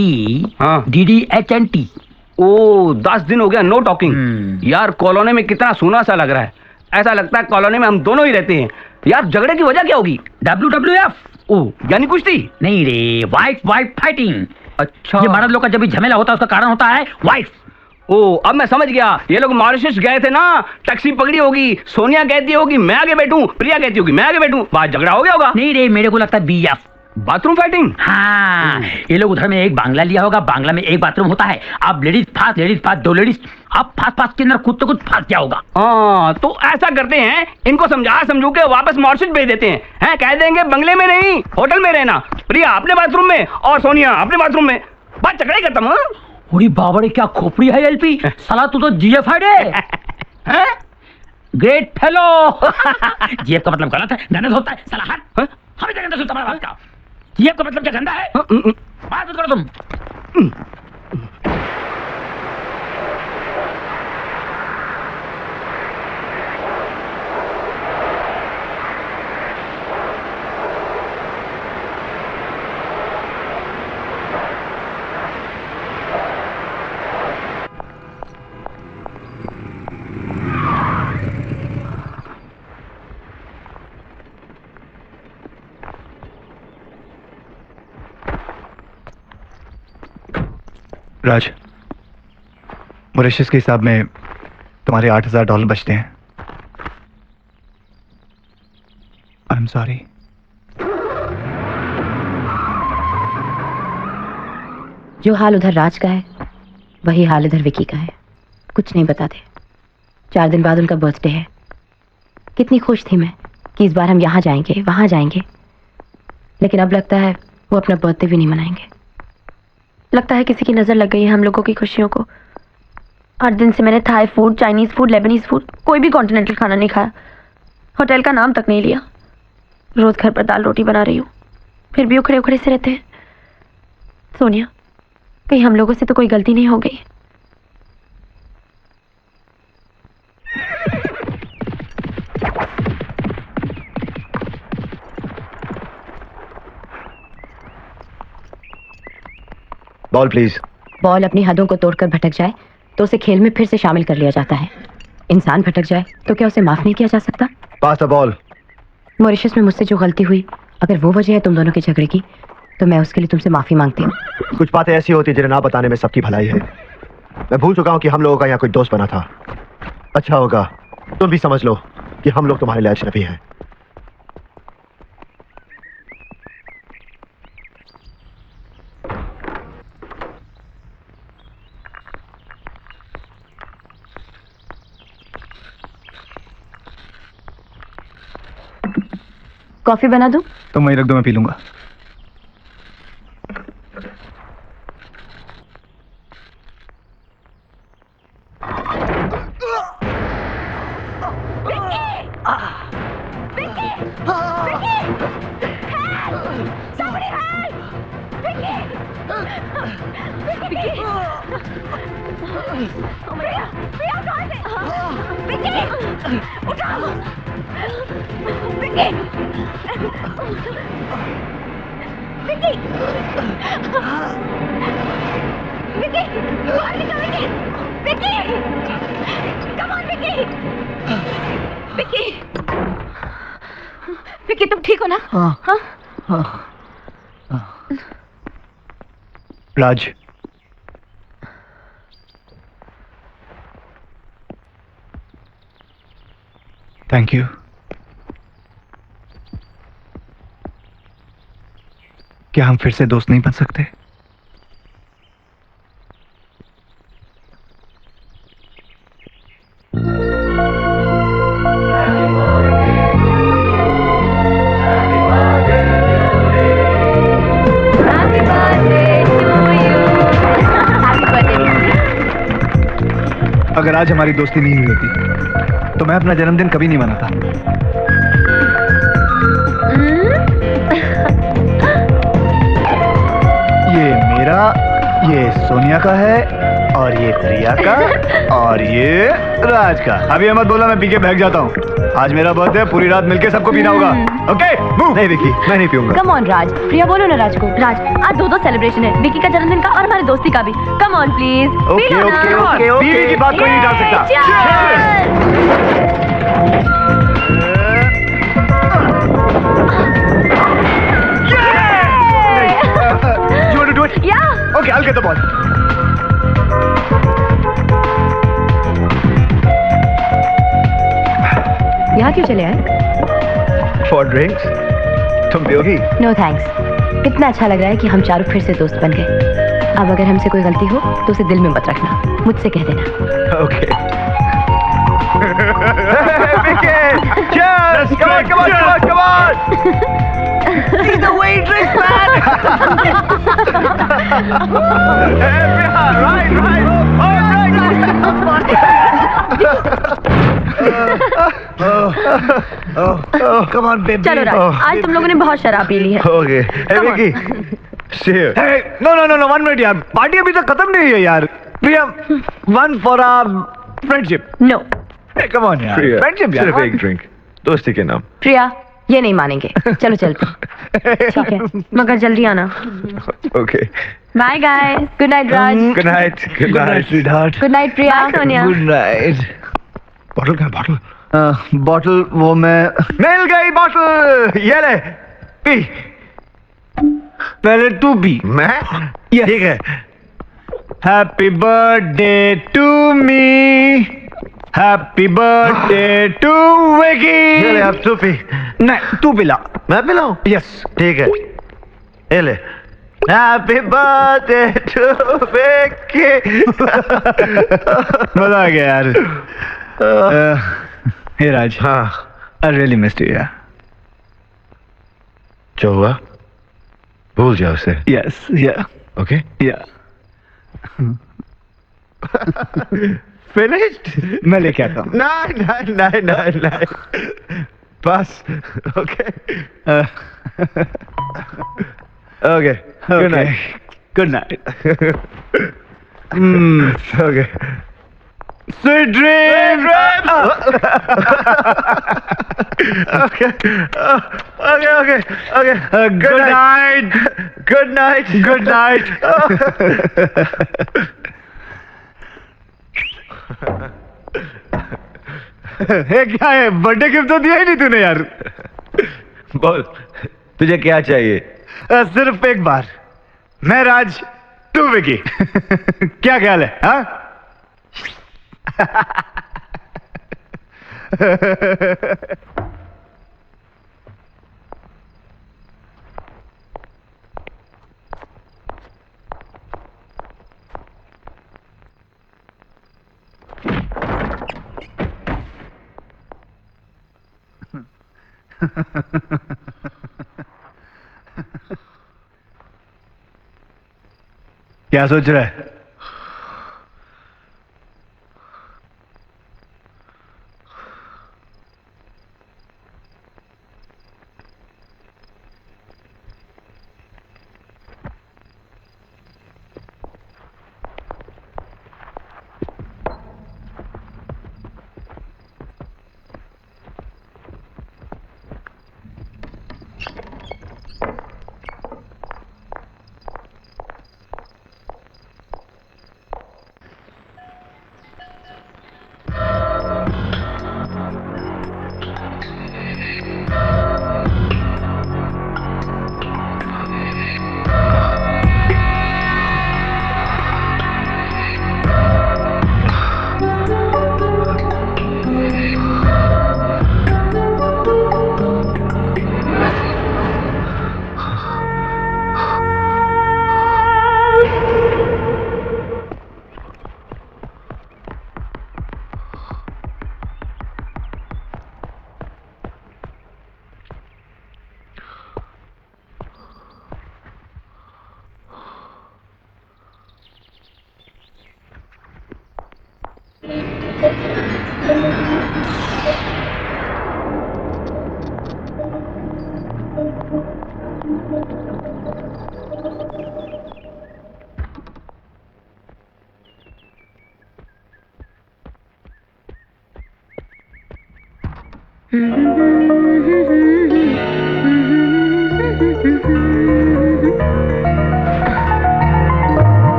Speaker 6: हाँ।
Speaker 8: DDHNT।
Speaker 6: ओ 10 दिन हो गया नो टॉकिंग। यार कॉलोनी में कितना सूना सा लग रहा है, ऐसा लगता है कॉलोनी में हम दोनों ही रहते हैं। यार झगड़े की वजह क्या होगी?
Speaker 8: WWF।
Speaker 6: ओ यानी कुश्ती?
Speaker 8: नहीं रे, वाइफ फाइटिंग।
Speaker 6: अच्छा,
Speaker 8: ये मर्द लोग का जब भी झमेला होता है उसका कारण होता है वाइफ।
Speaker 6: ओ अब मैं समझ गया, ये लोग मॉरिशस गए थे ना, टैक्सी पकड़ी होगी, सोनिया कहती होगी मैं आगे बैठूं, प्रिया कहती होगी मैं आगे बैठूं, बात झगड़ा हो गया होगा।
Speaker 8: नहीं रे, मेरे को लगता है BF,
Speaker 6: बाथरूम फाइटिंग।
Speaker 8: हाँ, ये लोग उधर में एक बांग्ला लिया होगा, बांग्ला में एक बाथरूम होता है। अब लेडीज फास्ट दो लेडीज, अब फास्ट के अंदर खुद तो कुछ फंस गया होगा।
Speaker 6: हाँ तो ऐसा करते हैं, इनको समझू के वापस मॉरिशस भेज देते हैं, कह देंगे बंगले में नहीं होटल में रहना, प्रिया अपने बाथरूम में और सोनिया अपने बाथरूम में, बात झगड़ा ही खत्म। हाँ
Speaker 8: अरे बाबा रे, क्या खोपड़ी है LP, साला तू तो GF है। Great fellow. GF का मतलब गलत है, गलत होता है साला। हट, हमें क्या सुनता है बात का? GF का मतलब क्या गंदा है? बात मत करो तुम।
Speaker 9: राज, मॉरिशस के हिसाब में तुम्हारे $8,000 बचते हैं। आई एम सॉरी।
Speaker 3: जो हाल उधर राज का है वही हाल इधर विकी का है। कुछ नहीं बताते। 4 दिन बाद उनका बर्थडे है। कितनी खुश थी मैं कि इस बार हम यहाँ जाएंगे वहाँ जाएंगे, लेकिन अब लगता है वो अपना बर्थडे भी नहीं मनाएंगे। लगता है किसी की नज़र लग गई है हम लोगों की खुशियों को। 8 दिन से मैंने Thai food, Chinese food, Lebanese food, कोई भी कॉन्टिनेंटल खाना नहीं खाया। होटल का नाम तक नहीं लिया। रोज़ घर पर दाल रोटी बना रही हूँ, फिर भी उखड़े उखड़े से रहते हैं। सोनिया, कहीं हम लोगों से तो कोई गलती नहीं हो गई?
Speaker 4: Ball please.
Speaker 3: बॉल अपनी हदों को तोड़कर भटक जाए तो उसे खेल में फिर से शामिल कर लिया जाता है। इंसान भटक जाए तो क्या उसे माफ नहीं किया जा सकता?
Speaker 4: पास द बॉल।
Speaker 3: मॉरिशस में मुझसे जो गलती हुई, अगर वो वजह है तुम दोनों के झगड़े की, तो मैं उसके लिए तुमसे माफी मांगती हूँ।
Speaker 4: कुछ बातें ऐसी होती जिन्हें ना बताने में सबकी भलाई है। मैं भूल चुका हूँ कि हम लोगों का यहाँ कोई दोस्त बना था। अच्छा होगा तुम भी समझ लो कि हम लोग तुम्हारे लिए अजनबी हैं।
Speaker 3: कॉफी बना दूं?
Speaker 9: तुम वहीं रख दो, मैं पी लूंगा।
Speaker 3: विकी, तुम ठीक हो ना?
Speaker 9: राज, थैंक यू। क्या हम फिर से दोस्त नहीं बन सकते? अगर आज हमारी दोस्ती नहीं हुई होती तो मैं अपना जन्मदिन कभी नहीं मनाता। ये मेरा, ये सोनिया का है और ये प्रिया का और ये राज का। अभी अहमद बोला मैं पी के भाग जाता हूँ। आज मेरा बर्थडे, पूरी रात मिलके सबको पीना होगा। ओके
Speaker 4: नहीं विकी, मैं नहीं पीऊंगा।
Speaker 3: कम ऑन राज, प्रिया बोलो ना राज को। राज, आज दो सेलिब्रेशन है, विकी का जन्मदिन का और हमारी दोस्ती का भी। Come on please.
Speaker 4: Okay okay okay okay.
Speaker 9: बीवी की बात कोई नहीं टाल सकता।
Speaker 4: You want to do it?
Speaker 3: Yeah.
Speaker 4: Okay, I'll get the ball.
Speaker 3: यहाँ क्यों चले आए?
Speaker 4: For drinks? तुम पियोगी?
Speaker 3: No thanks. कितना अच्छा लग रहा है कि हम चारों फिर से दोस्त बन गए। अब अगर हमसे कोई गलती हो तो उसे दिल में मत रखना, मुझसे कह देना।
Speaker 4: Okay. Vicky! Cheers! Come on, come on, come on, come on! See the way he drinks, man! Right, right! All right! Come on, baby.
Speaker 3: चलो राज, आज तुम लोगों ने बहुत शराब पी ली है।
Speaker 4: Okay. Hey,
Speaker 3: Come on.
Speaker 4: Vicky. Stay here.
Speaker 9: Hey, no, 1 minute यार। Party अभी तक खत्म नहीं हुई है यार। Priya, one for our friendship.
Speaker 3: No
Speaker 9: Hey, come on यार।
Speaker 4: प्रिया,
Speaker 9: Friendship यार।
Speaker 4: सिर्फ एक ड्रिंक दोस्ती के नाम।
Speaker 3: प्रिया, ये नहीं मानेंगे। चलो चलते। ठीक है, मगर जल्दी आना।
Speaker 4: Okay.
Speaker 3: Bye guys. Good night Raj.
Speaker 4: Good night. Good night,
Speaker 9: sweetheart.
Speaker 3: Good night Priya. Sonia.
Speaker 4: Good night. Bottle कहाँ बॉटल?
Speaker 9: बॉटल वो मैं
Speaker 4: मिल गई बॉटल। ये ले पी।
Speaker 9: पहले तू पी।
Speaker 4: मैं?
Speaker 9: Yes.
Speaker 4: ठीक है।
Speaker 9: Happy birthday to me, happy birthday to
Speaker 4: ये ले
Speaker 9: विकी।
Speaker 4: अब तू पी।
Speaker 9: नहीं, तू पिला।
Speaker 4: मैं पिलाऊं?
Speaker 9: यस।
Speaker 4: ठीक है। ये ले। Happy birthday to Vicky.
Speaker 9: मजा आ गया यार। हे राज,
Speaker 4: हाँ,
Speaker 9: I really missed you यार।
Speaker 4: जो हुआ भूल जाओ उसे।
Speaker 9: Yes, yeah,
Speaker 4: okay?
Speaker 9: yeah. Finished? मैं लेके आता हूँ।
Speaker 4: नहीं। बस। Okay. Okay. Good night.
Speaker 9: Good night.
Speaker 4: Okay.
Speaker 9: Sweet dreams.
Speaker 4: Okay.
Speaker 9: Good night.
Speaker 4: Good night.
Speaker 9: Good night. हे क्या है? बर्थडे गिफ्ट तो दिया ही नहीं तूने यार।
Speaker 4: बोल, तुझे क्या चाहिए?
Speaker 9: सिर्फ एक बार। मैं राज, तू विकी। क्या ख्याल है? हाँ? क्या सोच रहा है?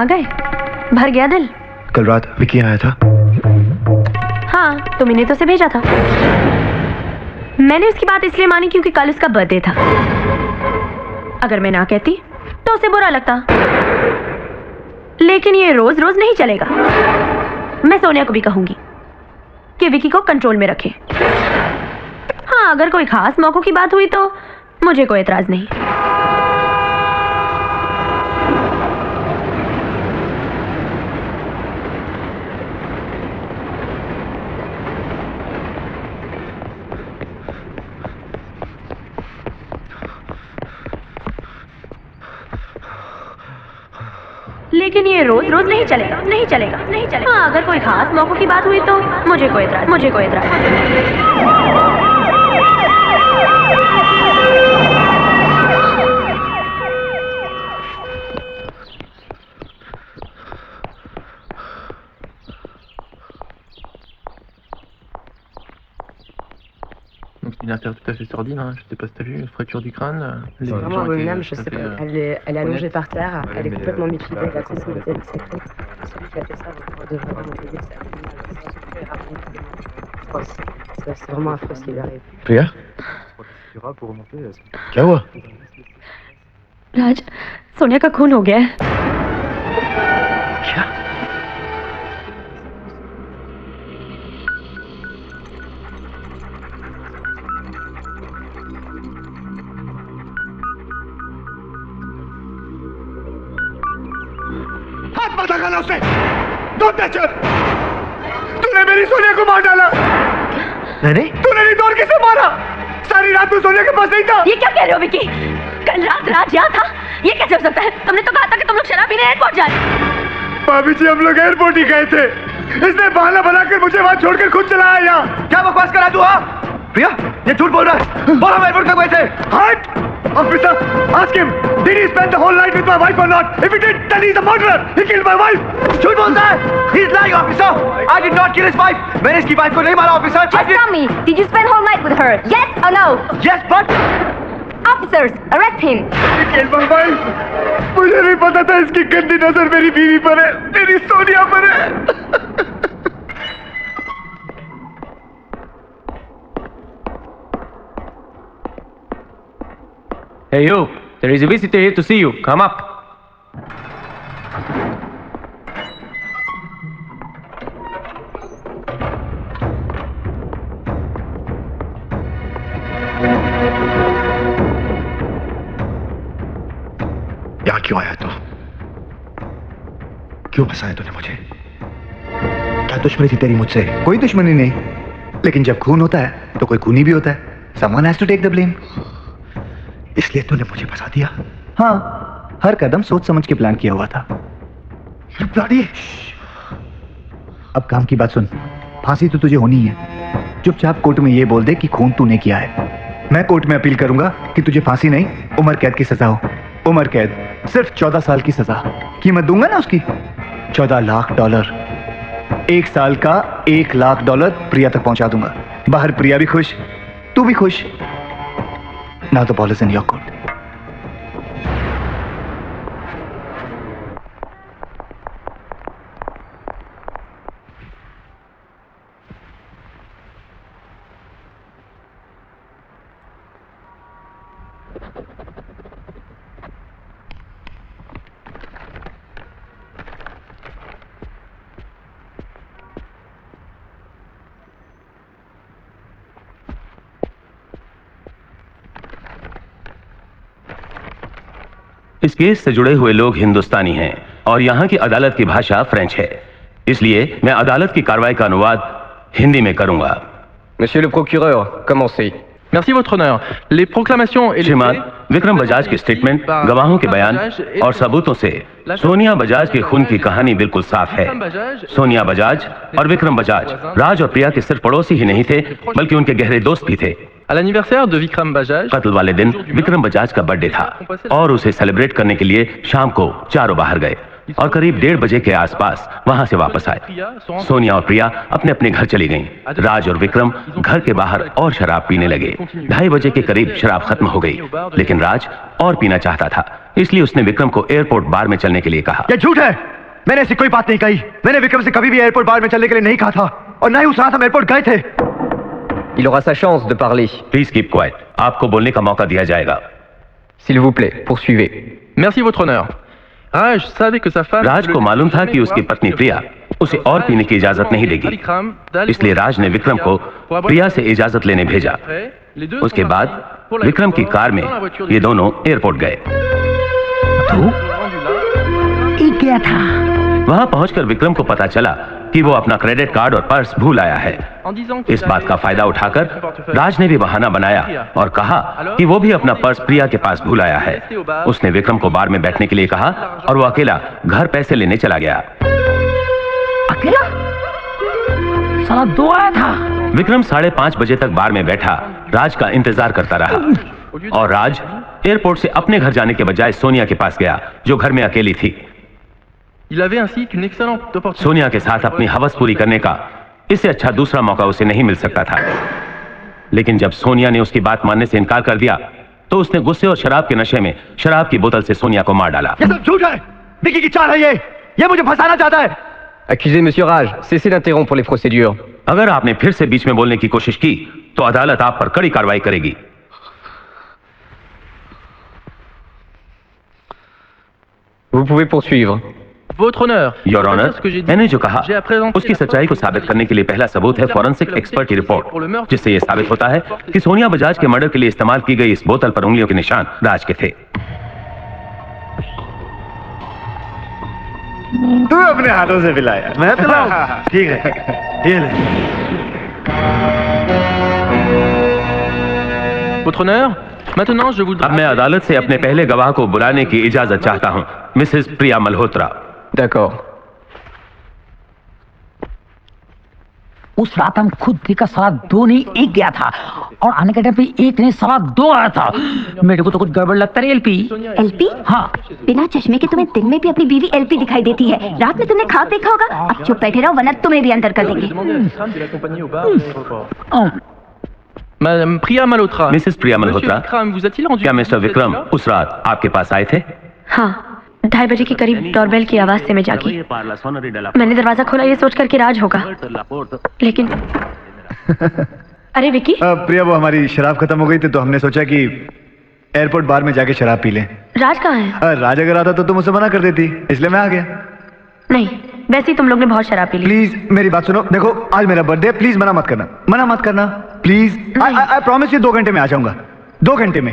Speaker 3: आ गए? भर गया दिल?
Speaker 4: कल रात विकी आया था।
Speaker 3: हाँ, तुमने तो उसे भेजा था। मैंने उसकी बात इसलिए मानी क्योंकि कल उसका बर्थडे था। अगर मैं ना कहती तो उसे बुरा लगता, लेकिन ये रोज रोज नहीं चलेगा। मैं सोनिया को भी कहूंगी कि विकी को कंट्रोल में रखे। हाँ, अगर कोई खास मौकों की बात हुई तो मुझे कोई एतराज नहीं। लेकिन ये रोज रोज नहीं चलेगा, नहीं चलेगा, नहीं चलेगा। हाँ, अगर कोई खास मौकों की बात हुई तो मुझे कोई एतराज, मुझे कोई एतराज।
Speaker 10: Donc c'est une affaire tout à fait sordide, hein. Je sais pas si t'as vu, une fracture du crâne.
Speaker 11: C'est vraiment abominable, je sais pas. Elle est allongée par terre, elle est complètement mutilée, elle a transmis des séquelles. Celui qui a fait ça devrait vraiment payer, c'est abominable. C'est vraiment affreux ce qui lui arrive.
Speaker 4: प्रिया, क्या हुआ?
Speaker 3: राज, सोनिया का खून हो गया है।
Speaker 4: क्या?
Speaker 9: हाथ मत लगाना उसने। Don't touch her! तूने मेरी सोनिया को मार डाला।
Speaker 4: नहीं,
Speaker 9: तूने नहीं तो और किसे मारा? सारी रात तू सोनिया के पास नहीं था।
Speaker 3: ये क्या कह रहे हो विकी? कल रात राज यहाँ था? ये कैसे हो सकता है? तुमने तो कहा था कि तुम लोग शराब पीने एयरपोर्ट जाए।
Speaker 9: भाभी जी, हम लोग एयरपोर्ट ही गए थे। इसने बहाना बनाकर मुझे वहां छोड़कर खुद चला आया यहाँ। क्या बकवास करा तू? हाँ
Speaker 4: प्रिया, ये झूठ बोल रहा है। बोलो, हम एयरपोर्ट तक गए थे।
Speaker 9: हट! Officer, ask him, did he spend the whole night with my wife or not? If he did, then he's a murderer. He killed my wife.
Speaker 4: झूठ बोलता है। He's lying, officer. I did not kill his wife. मैंने इसकी wife को नहीं मारा, officer.
Speaker 7: Just tell me, did you spend whole night with her? Yes or no?
Speaker 4: Yes, but
Speaker 7: Officers, arrest him.
Speaker 9: He killed my wife. मुझे नहीं पता था इसकी गंदी नजर मेरी बीवी पर है, मेरी सोनिया पर है।
Speaker 10: Hey you, there is a visitor here to see you. Come up.
Speaker 4: यहाँ क्यों आया तू? क्यों फंसाया तूने मुझे? क्या दुश्मनी थी तेरी मुझसे?
Speaker 9: कोई दुश्मनी नहीं, लेकिन जब खून होता है तो कोई खूनी भी होता है। Someone has to take the blame.
Speaker 4: इसलिए तूने मुझे फंसा दिया?
Speaker 9: हाँ, हर कदम सोच समझ के प्लान किया हुआ था।
Speaker 4: ब्लडी!
Speaker 9: अब काम की बात सुन, फांसी तो तुझे होनी है। चुपचाप कोर्ट में ये बोल दे कि खून तूने किया है। मैं कोर्ट में अपील करूंगा कि तुझे फांसी नहीं, उम्र कैद की सजा हो। उम्र कैद, सिर्फ 14 साल की सजा। कीमत दूंगा ना उसकी, $14 लाख। 1 साल का $1 लाख प्रिया तक पहुंचा दूंगा। बाहर प्रिया भी खुश, तू भी खुश। Now the ball is in your court.
Speaker 12: इस केस से जुड़े हुए लोग हिंदुस्तानी हैं और यहाँ की अदालत की भाषा फ्रेंच है, इसलिए मैं अदालत की कार्रवाई का अनुवाद हिंदी में करूंगा।
Speaker 10: Monsieur le procureur, commencez. Merci votre honneur. Les proclamations et
Speaker 12: श्रीमान विक्रम बजाज के स्टेटमेंट, गवाहों के बयान और सबूतों से सोनिया बजाज के खून की कहानी बिल्कुल साफ है। सोनिया बजाज और विक्रम बजाज राज और प्रिया के सिर्फ पड़ोसी ही नहीं थे, बल्कि उनके गहरे दोस्त भी थे।
Speaker 10: à l'anniversaire de Vikram Bajaj,
Speaker 12: कत्ल वाले दिन विक्रम बजाज का बर्थडे था और उसे सेलिब्रेट करने के लिए शाम को चारों बाहर गए और करीब 1:30 बजे के आसपास वहां से वापस आए। सोनिया और प्रिया अपने अपने घर चली गईं। राज और विक्रम घर के बाहर और शराब पीने लगे। 2:30 बजे के करीब शराब खत्म हो गई, लेकिन राज और पीना चाहता था। इसलिए उसने विक्रम को एयरपोर्ट बार में चलने के लिए कहा।
Speaker 4: यह झूठ है, मैंने ऐसी कोई बात नहीं कही। मैंने विक्रम से कभी भी एयरपोर्ट बार में चलने के लिए नहीं कहा था, और ना ही उस रात हम एयरपोर्ट गए थे।
Speaker 10: Il aura sa chance de parler.
Speaker 12: Please keep quiet, आपको बोलने का मौका दिया जाएगा।
Speaker 10: S'il vous plaît, poursuivez. Merci, votre honneur. Raj savait que sa femme.
Speaker 12: राज को मालूम था कि उसकी पत्नी प्रिया उसे और पीने की इजाजत नहीं देगी, इसलिए राज ने विक्रम को प्रिया से इजाजत लेने भेजा। उसके बाद विक्रम की कार में ये दोनों एयरपोर्ट गए।
Speaker 8: गया था।
Speaker 12: वहां पहुंचकर विक्रम को पता चला कि वो अपना क्रेडिट कार्ड और पर्स भूल आया है। इस बात का फायदा उठाकर राज ने भी बहाना बनाया और कहा कि वो भी अपना पर्स प्रिया के पास भूल आया है। उसने विक्रम को बार में बैठने के लिए कहा और वो अकेला घर पैसे लेने चला गया।
Speaker 8: अकेला? साला 2 आया था।
Speaker 12: विक्रम 5:30 बजे तक बार में बैठा राज का इंतजार करता रहा, और राज एयरपोर्ट से अपने घर जाने के बजाय सोनिया के पास गया, जो घर में अकेली थी। सोनिया के साथ अपनी हवस पूरी करने का इससे अच्छा दूसरा मौका उसे नहीं मिल सकता था। लेकिन जब सोनिया ने उसकी बात मानने से इनकार कर दिया, तो उसने गुस्से और शराब के नशे में शराब की बोतल से सोनिया को मार डाला।
Speaker 4: ये सब झूठ है, विकी की चाल है ये मुझे फंसाना चाहता है।
Speaker 10: Accusé, monsieur Raj, cessez d'interrompre les procédures.
Speaker 12: अगर आपने फिर से बीच में बोलने की कोशिश की तो अदालत आप पर कड़ी कार्रवाई करेगी।
Speaker 10: Vous pouvez poursuivre.
Speaker 12: Votre honneur, Your Honor, मैंने जो कहा उसकी सच्चाई को साबित करने के लिए पहला सबूत है फॉरेंसिक एक्सपर्ट की रिपोर्ट, जिससे यह साबित होता है कि सोनिया बजाज के मर्डर के लिए इस्तेमाल की गई इस बोतल पर उंगलियों के निशान राज के थे।
Speaker 9: तू अपने हाथों से पिलाया, मैं पिलाऊं? ठीक है, ये ले।
Speaker 10: Votre honneur, maintenant je voudrais.
Speaker 12: अब मैं अदालत से अपने पहले गवाह को बुलाने की इजाजत चाहता हूं, मिसेस प्रिया मल्होत्रा।
Speaker 10: D'accord.
Speaker 8: उस रात हम खुद देखा साला 2 नहीं 1 गया था, और आने के टाइम पे 1 नहीं साला 2 आया था। मेरे को तो कुछ गड़बड़ लगता है। एलपी?
Speaker 7: हाँ, बिना चश्मे के तुम्हें दिन में भी अपनी बीवी एलपी दिखाई देती है, रात में तुमने खाक देखा होगा। अब चुप बैठे रहो वरना तुम्हें भी अंदर कर देंगे।
Speaker 10: Madame Priya Malhotra.
Speaker 12: मिसेस प्रिया मल्होत्रा,
Speaker 10: vous a-t-il rendu?
Speaker 12: क्या मिस्टर विक्रम उस रात आपके पास आए थे?
Speaker 3: हाँ, 2:30 बजे के करीब डोरबेल की आवाज से मैं जागी। मैंने दरवाजा खोला ये सोचकर कि राज होगा, लेकिन अरे विकी।
Speaker 9: प्रिया, वो हमारी शराब खत्म हो गई थी, तो हमने सोचा कि एयरपोर्ट बार में जाके शराब पी लें।
Speaker 3: राज कहाँ है?
Speaker 9: राज अगर आता तो तुम उसे मना कर देती, इसलिए मैं आ गया।
Speaker 3: नहीं, वैसे ही तुम लोग ने बहुत शराब पी ली।
Speaker 9: प्लीज मेरी बात सुनो, देखो आज मेरा बर्थडे है, प्लीज मना मत करना प्लीज। आई प्रॉमिस यू 2 घंटे में आ जाऊंगा, 2 घंटे में।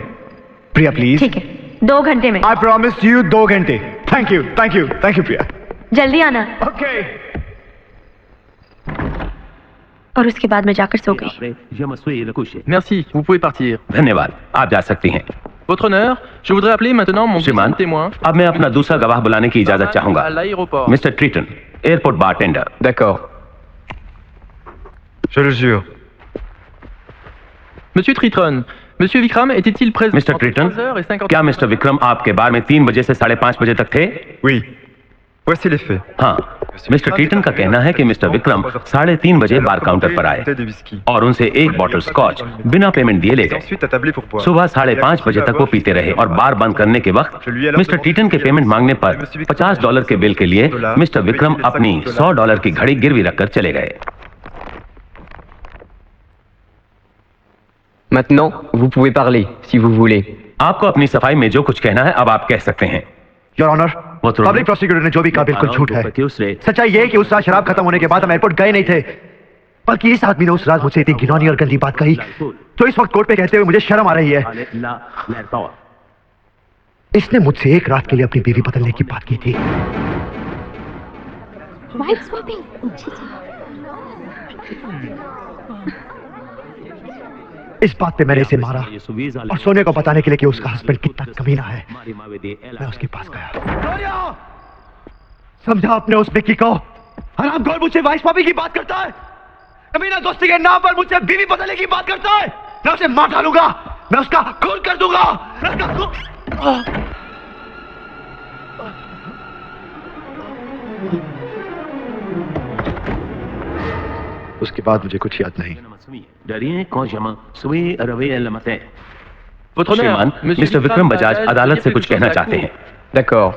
Speaker 9: प्रिया प्लीज।
Speaker 3: ठीक है, 2 घंटे में।
Speaker 9: आई प्रॉमिस यू 2 घंटे। थैंक यू प्रिया।
Speaker 3: जल्दी आना।
Speaker 9: ओके।
Speaker 3: और उसके बाद मैं जाकर सो गई।
Speaker 10: Merci, vous pouvez partir.
Speaker 12: धन्यवाद, आप जा सकती हैं।
Speaker 10: Votre honneur, je voudrais appeler maintenant mon
Speaker 12: श्रीमान,
Speaker 10: témoin.
Speaker 12: अब मैं अपना दूसरा गवाह बुलाने की इजाजत चाहूंगा,
Speaker 10: À l'aéroport.
Speaker 12: Mister Triton, airport bartender.
Speaker 10: D'accord.
Speaker 4: Je le jure.
Speaker 10: Monsieur Triton, Monsieur Vikram était-il présent?
Speaker 12: Mister Triton, क्या मिस्टर विक्रम आपके बार में 3 बजे से 5:30 बजे तक थे?
Speaker 4: Oui. Voici les faits.
Speaker 12: हाँ, मिस्टर ट्रीटन का कहना है कि मिस्टर विक्रम 3:30 बजे बार काउंटर पर आए और उनसे 1 बॉटल स्कॉच बिना पेमेंट दिए ले गए। सुबह 5:30 बजे तक वो पीते रहे और बार बंद करने के वक्त मिस्टर ट्रीटन के पेमेंट मांगने पर $50 के बिल के लिए मिस्टर विक्रम अपनी $100 की घड़ी गिरवी रखकर चले गए।
Speaker 10: Maintenant, vous pouvez parler, si vous voulez.
Speaker 12: आपको अपनी सफाई में जो कुछ कहना है अब आप कह सकते हैं।
Speaker 4: योर ऑनर, पब्लिक प्रोसिक्यूटर ने जो भी कहा बिल्कुल झूठ है। सच्चाई ये है कि उस रात शराब खत्म होने के बाद हम एयरपोर्ट गए नहीं थे, बल्कि इस आदमी ने उस रात मुझसे इतनी घिनौनी और गंदी बात कही तो इस वक्त कोर्ट पे कहते हुए मुझे शर्म आ रही है। इसने मुझसे 1 रात के लिए अपनी बीवी बदलने की बात की थी। इस बात पे मैंने इसे मारा और सोनिया को बताने के लिए कि उसका हस्बैंड कितना कमीना है, मैं उसके पास गया। समझा आपने उस विक्की को? हरामखोर मुझसे वाइस पॉपी की बात करता है, कमीना दोस्ती के नाम पर मुझसे बीवी बदलने की बात करता है। मैं उसे मार डालूंगा, मैं उसका खून कर दूंगा, मैं उसका उसके बाद मुझे कुछ याद नहीं।
Speaker 12: श्रीमान, मिस्टर विक्रम बजाज अदालत से कुछ कहना चाहते हैं।
Speaker 10: D'accord.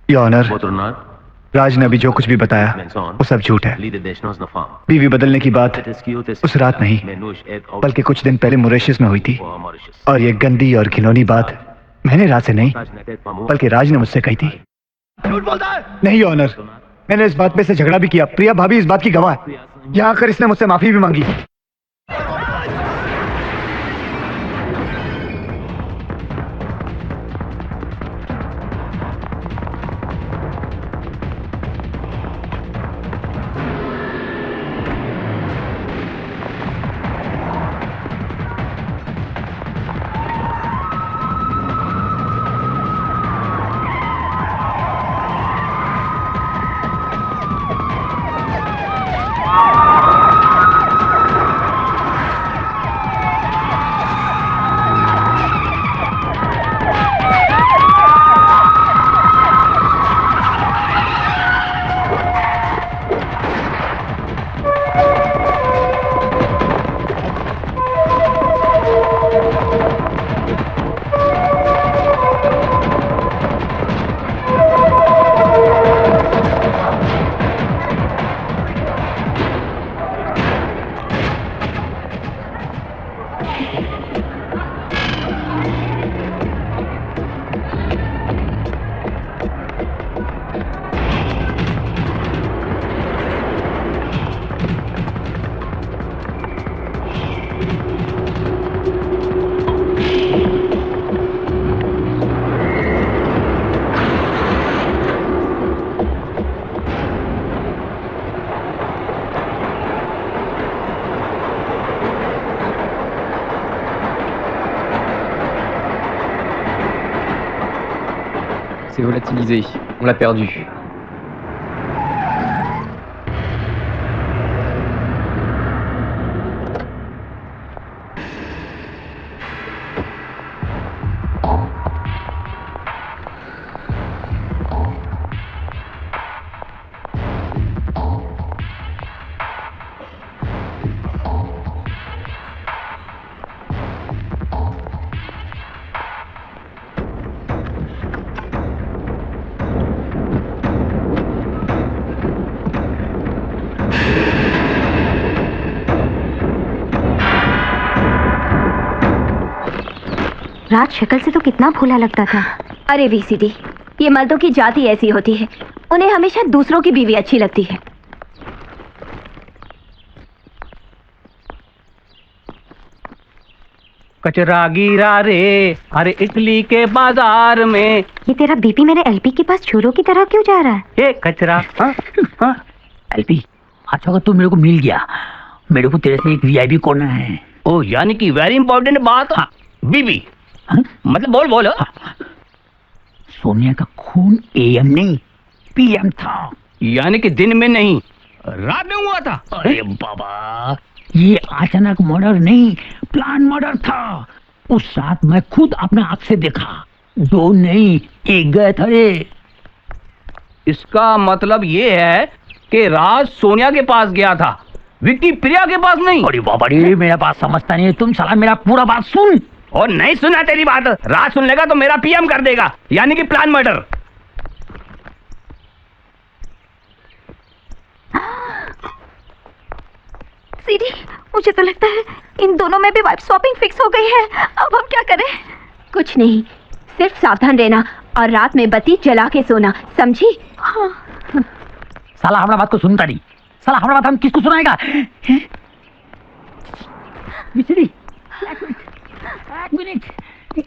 Speaker 9: योर ऑनर, राज ने अभी जो कुछ भी बताया वो सब झूठ है। बीवी बदलने की बात उस रात नहीं बल्कि कुछ दिन पहले मॉरिशस में हुई थी, और ये गंदी और घिनौनी बात मैंने राज से नहीं बल्कि राज ने मुझसे कही थी।
Speaker 5: झूठ बोलता है?
Speaker 9: नहीं योर ऑनर, मैंने इस बात पे से झगड़ा भी किया। प्रिया भाभी इस बात की गवाह है। यहाँ आकर इसने मुझसे माफी भी मांगी।
Speaker 10: C'est volatilisé. On l'a perdu.
Speaker 7: राज शक्ल से तो कितना भोला लगता था। अरे वीसीडी, ये मर्दों की जाति ऐसी होती है, उन्हें हमेशा दूसरों की बीवी अच्छी लगती है।
Speaker 6: कचरा गिरा रे अरे इटली के बाजार में।
Speaker 7: ये तेरा बीपी मेरे एलपी के पास चोरों की तरह क्यों जा रहा है?
Speaker 6: ये कचरा।
Speaker 8: एलपी, अच्छा अगर तू मेरे को मिल गया, मेरे को तेरे से एक वीआईपी करना है।
Speaker 6: ओ यानी कि वेरी इंपॉर्टेंट बात। हाँ। बीबी। हाँ? मतलब बोल बोल। हाँ।
Speaker 8: सोनिया का खून एएम नहीं पीएम था।
Speaker 6: यानी कि दिन में नहीं रात में हुआ था।
Speaker 8: अरे बाबा, ये अचानक मर्डर नहीं, प्लान मर्डर था। उस रात मैं खुद अपने आंख से देखा, 2 नहीं 1 गए थे।
Speaker 6: इसका मतलब ये है कि राज सोनिया के पास गया था, विक्की प्रिया के पास नहीं।
Speaker 8: अरे बाबा रे, मेरा बात समझता नहीं, तुम साला मेरा पूरा बात सुन।
Speaker 6: और नहीं सुना तेरी बात, राज सुन लेगा तो मेरा पीएम कर देगा, यानी कि प्लान मर्डर।
Speaker 7: सीडी, मुझे तो लगता है इन दोनों में भी वाइफ स्वैपिंग फिक्स हो गई है। अब हम क्या करें? कुछ नहीं, सिर्फ सावधान रहना और रात में बत्ती जला के सोना, समझी? हाँ।
Speaker 8: साला हमारा बात को सुनता नहीं, साला हमारा बात हम किसको सुनाएगा? मिस्री, एक मिनट,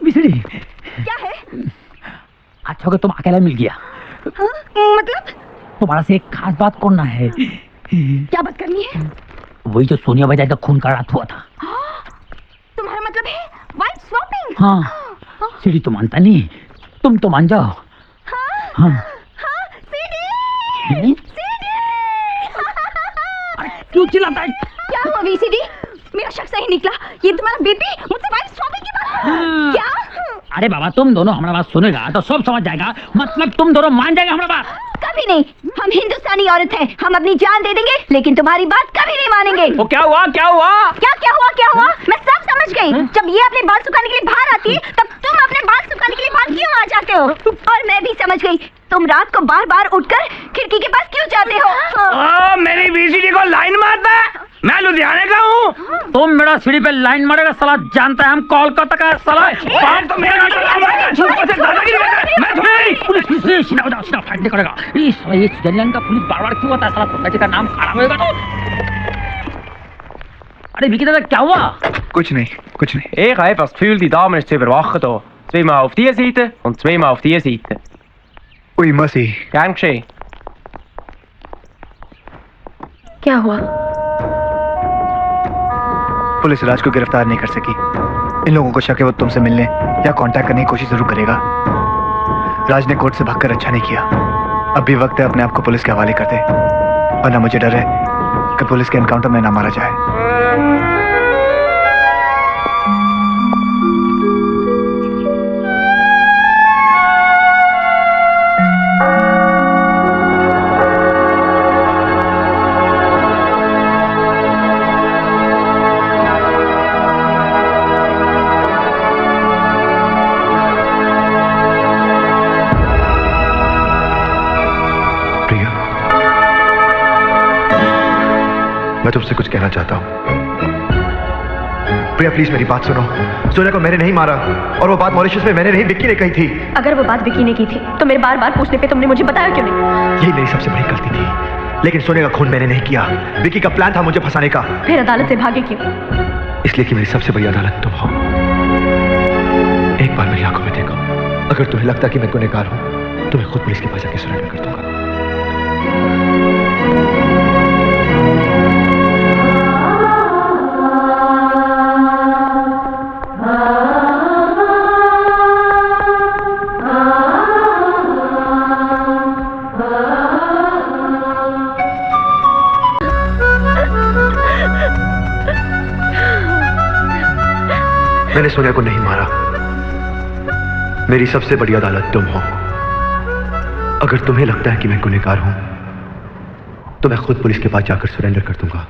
Speaker 8: मिस्री।
Speaker 7: क्या है?
Speaker 8: अच्छा कि तुम अकेला मिल गया।
Speaker 7: हाँ? मतलब?
Speaker 8: तुम्हारा से एक खास बात करना है।
Speaker 7: क्या बात करनी है?
Speaker 8: वही जो सोनिया बजाज का खून का रात हुआ था।
Speaker 7: तुम्हारा मतलब है वाइफ स्वैपिंग?
Speaker 8: हाँ। सीडी तो मानता नहीं, तुम तो मान जाओ। हाँ।
Speaker 7: सीडी!
Speaker 8: अरे क्यों चिल्लाता है?
Speaker 7: क्या हुआ वीसीडी? मेरा शक सही निकला, ये तुम्हारा बीपी मुझसे वाइफ स्वैपिंग की बात। क्या?
Speaker 8: अरे बाबा, तुम दोनों हमारा बात सुनेगा तो सब समझ जाएगा, मतलब तुम दोनों मान जाएगा हमारा बात।
Speaker 7: कभी नहीं। हम हिंदुस्तानी औरत हैं, हम अपनी जान दे देंगे, लेकिन तुम्हारी बात कभी नहीं मानेंगे।
Speaker 6: वो क्या हुआ क्या हुआ?
Speaker 7: क्या हुआ? मैं सब समझ गई। जब ये अपने बाल सुखाने के लिए बाहर आती है, तब तुम अपने बाल सुखाने के लिए बाहर क्यों आ जाते हो? और मैं भी समझ गई, तुम रात को बार बार उठकर खिड़की के पास क्यों जाते हो?
Speaker 6: मेरी बीसीडी को लाइन मारता है। मैं लुधियाने का हूँ।
Speaker 8: तुम मेरा सीढ़ी पे लाइन मारेगा साला, जानता है हम कोलकाता का साला।
Speaker 6: तो मेरा
Speaker 8: फाइट करेगा ये स्विट्जरलैंड का पुलिस बार बार क्यों होता है साला? सोसाइटी का नाम खराब होएगा तो। अरे विकी दादा क्या हुआ?
Speaker 9: कुछ नहीं कुछ नहीं.
Speaker 10: Ich habe einfach das Gefühl, die Dame ist zu überwachen hier. Zweimal auf diese Seite und zweimal auf diese Seite.
Speaker 9: Ui, Mercy.
Speaker 10: Gern geschehen.
Speaker 3: क्या हुआ?
Speaker 9: पुलिस राज को गिरफ्तार नहीं कर सकी. इन लोगों को शक है वो तुमसे मिलने या कांटेक्ट करने की कोशिश जरूर करेगा. राज ने कोर्ट से भागकर अच्छा नहीं किया. अब भी वक्त है अपने आप को पुलिस के हवाले कर दे, वरना मुझे डर है कि पुलिस के एनकाउंटर में ना मारा जाए.
Speaker 4: मैं तुमसे कुछ कहना चाहता हूँ. प्रिया प्लीज मेरी बात सुनो. सोनिया को मैंने नहीं मारा और वो बात मॉरिशस में मैंने नहीं, विक्की ने कही थी.
Speaker 11: अगर वो बात विक्की ने की थी तो मेरे बार बार पूछने पे तुमने मुझे बताया क्यों नहीं?
Speaker 4: यही मेरी सबसे बड़ी गलती थी. लेकिन सोनिया का खून मैंने नहीं किया. विक्की का प्लान था मुझे फंसाने का.
Speaker 11: फिर अदालत से भागे क्यों?
Speaker 4: इसलिए कि मेरी सबसे बड़ी अदालत तुम हो. एक बार मेरी आंखों में देखो. अगर तुम्हें लगता कि मैं गुनहगार हूं तो मैं खुद पुलिस के पास जाके सरेंडर कर दूंगा. मैंने सोनिया को नहीं मारा. मेरी सबसे बड़ी अदालत तुम हो. अगर तुम्हें लगता है कि मैं गुनहगार हूं तो मैं खुद पुलिस के पास जाकर सरेंडर कर दूंगा.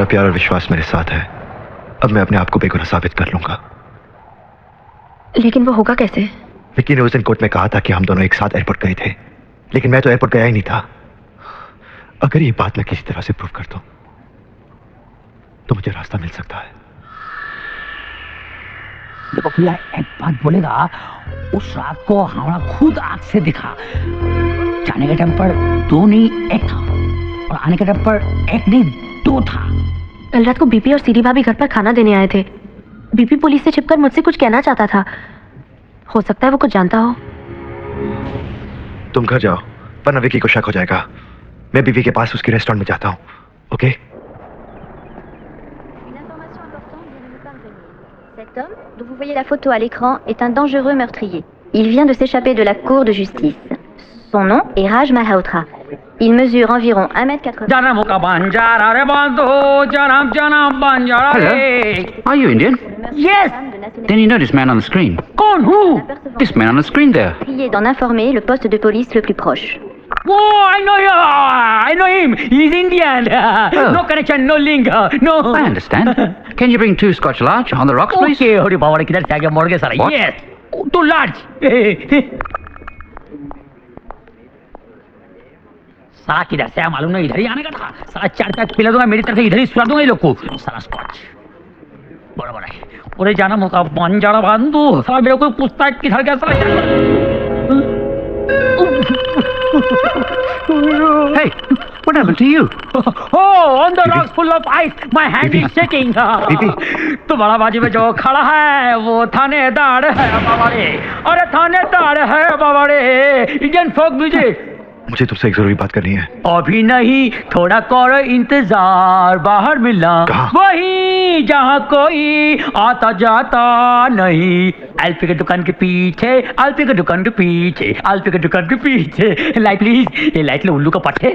Speaker 4: प्यार और विश्वास मेरे साथ है. अब मैं अपने आप को बेगुनाह साबित कर लूंगा.
Speaker 3: लेकिन वो होगा कैसे?
Speaker 4: विक्की ने उस दिन कोर्ट में कहा था कि हम दोनों एक साथ एयरपोर्ट गए थे, लेकिन मैं तो एयरपोर्ट गया ही नहीं था. अगर ये बात मैं किसी तरह से प्रूव करता हूं तो मुझे रास्ता मिल सकता है.
Speaker 8: देखो प्रिया एक बात बोलेगा, उस रात को हमारा खुद आंख से दिखा. जाने के टाइम पर 2 नहीं 1 था और आने के टाइम पर 1 नहीं 2 था.
Speaker 3: कल रात को बीपी और सीरी भाभी घर पर खाना देने आए थे. बीपी पुलिस से छिपकर मुझसे कुछ कहना चाहता था. हो सकता है वो कुछ जानता हो.
Speaker 4: तुम घर जाओ वरना विक्की को शक हो जाएगा. मैं बीवी के पास उसके रेस्टोरेंट में जाता हूँ, okay?
Speaker 13: Cet homme, dont vous voyez la photo à l'écran, est un dangereux meurtrier. Il vient de s'échapper de la cour de justice. Son nom est Raj Malhotra. Il mesure environ 1m80.
Speaker 14: Hello. Are you Indian?
Speaker 13: Yes.
Speaker 14: Then you know this man on the screen.
Speaker 8: कौन हूँ?
Speaker 14: This man on the screen there.
Speaker 13: Priez d'en informer le poste de police le plus proche.
Speaker 8: Oh, I know him. He's Indian. No connection, no link, no.
Speaker 14: I understand. Can you bring 2 Scotch Large on the rocks, please?
Speaker 8: Okay, अरे बाबा रे किधर से आ गया मर गया सारा.
Speaker 14: What?
Speaker 8: Yes. Too large. साला किधर से आया मालूम नहीं, इधर ही आने का था. साला 4 पैक पिला दूंगा मेरी तरफ से, इधर ही सुला दूंगा ये लोग को. साला स्कॉच. बराबर है. अरे जाना मौका बन जाना बंधु. साला मेरे को पूछता है किधर गया साला.
Speaker 14: Hey, what happened to you?
Speaker 8: Oh, on the rocks full of ice. My hand is shaking. तो बड़ा बाजी में जो खड़ा है वो थानेदार है बाबा रे. अरे थानेदार है बाबा रे. Indian folk music.
Speaker 4: मुझे तुमसे एक जरूरी बात करनी है.
Speaker 8: अभी नहीं, थोड़ा करो इंतजार. बाहर मिलना वही जहाँ कोई आता जाता नहीं. अल्फी की दुकान के पीछे, अल्फी की दुकान के पीछे, अल्फी की दुकान के पीछे. Light please. ये लाइट लो उल्लू का पट्टे.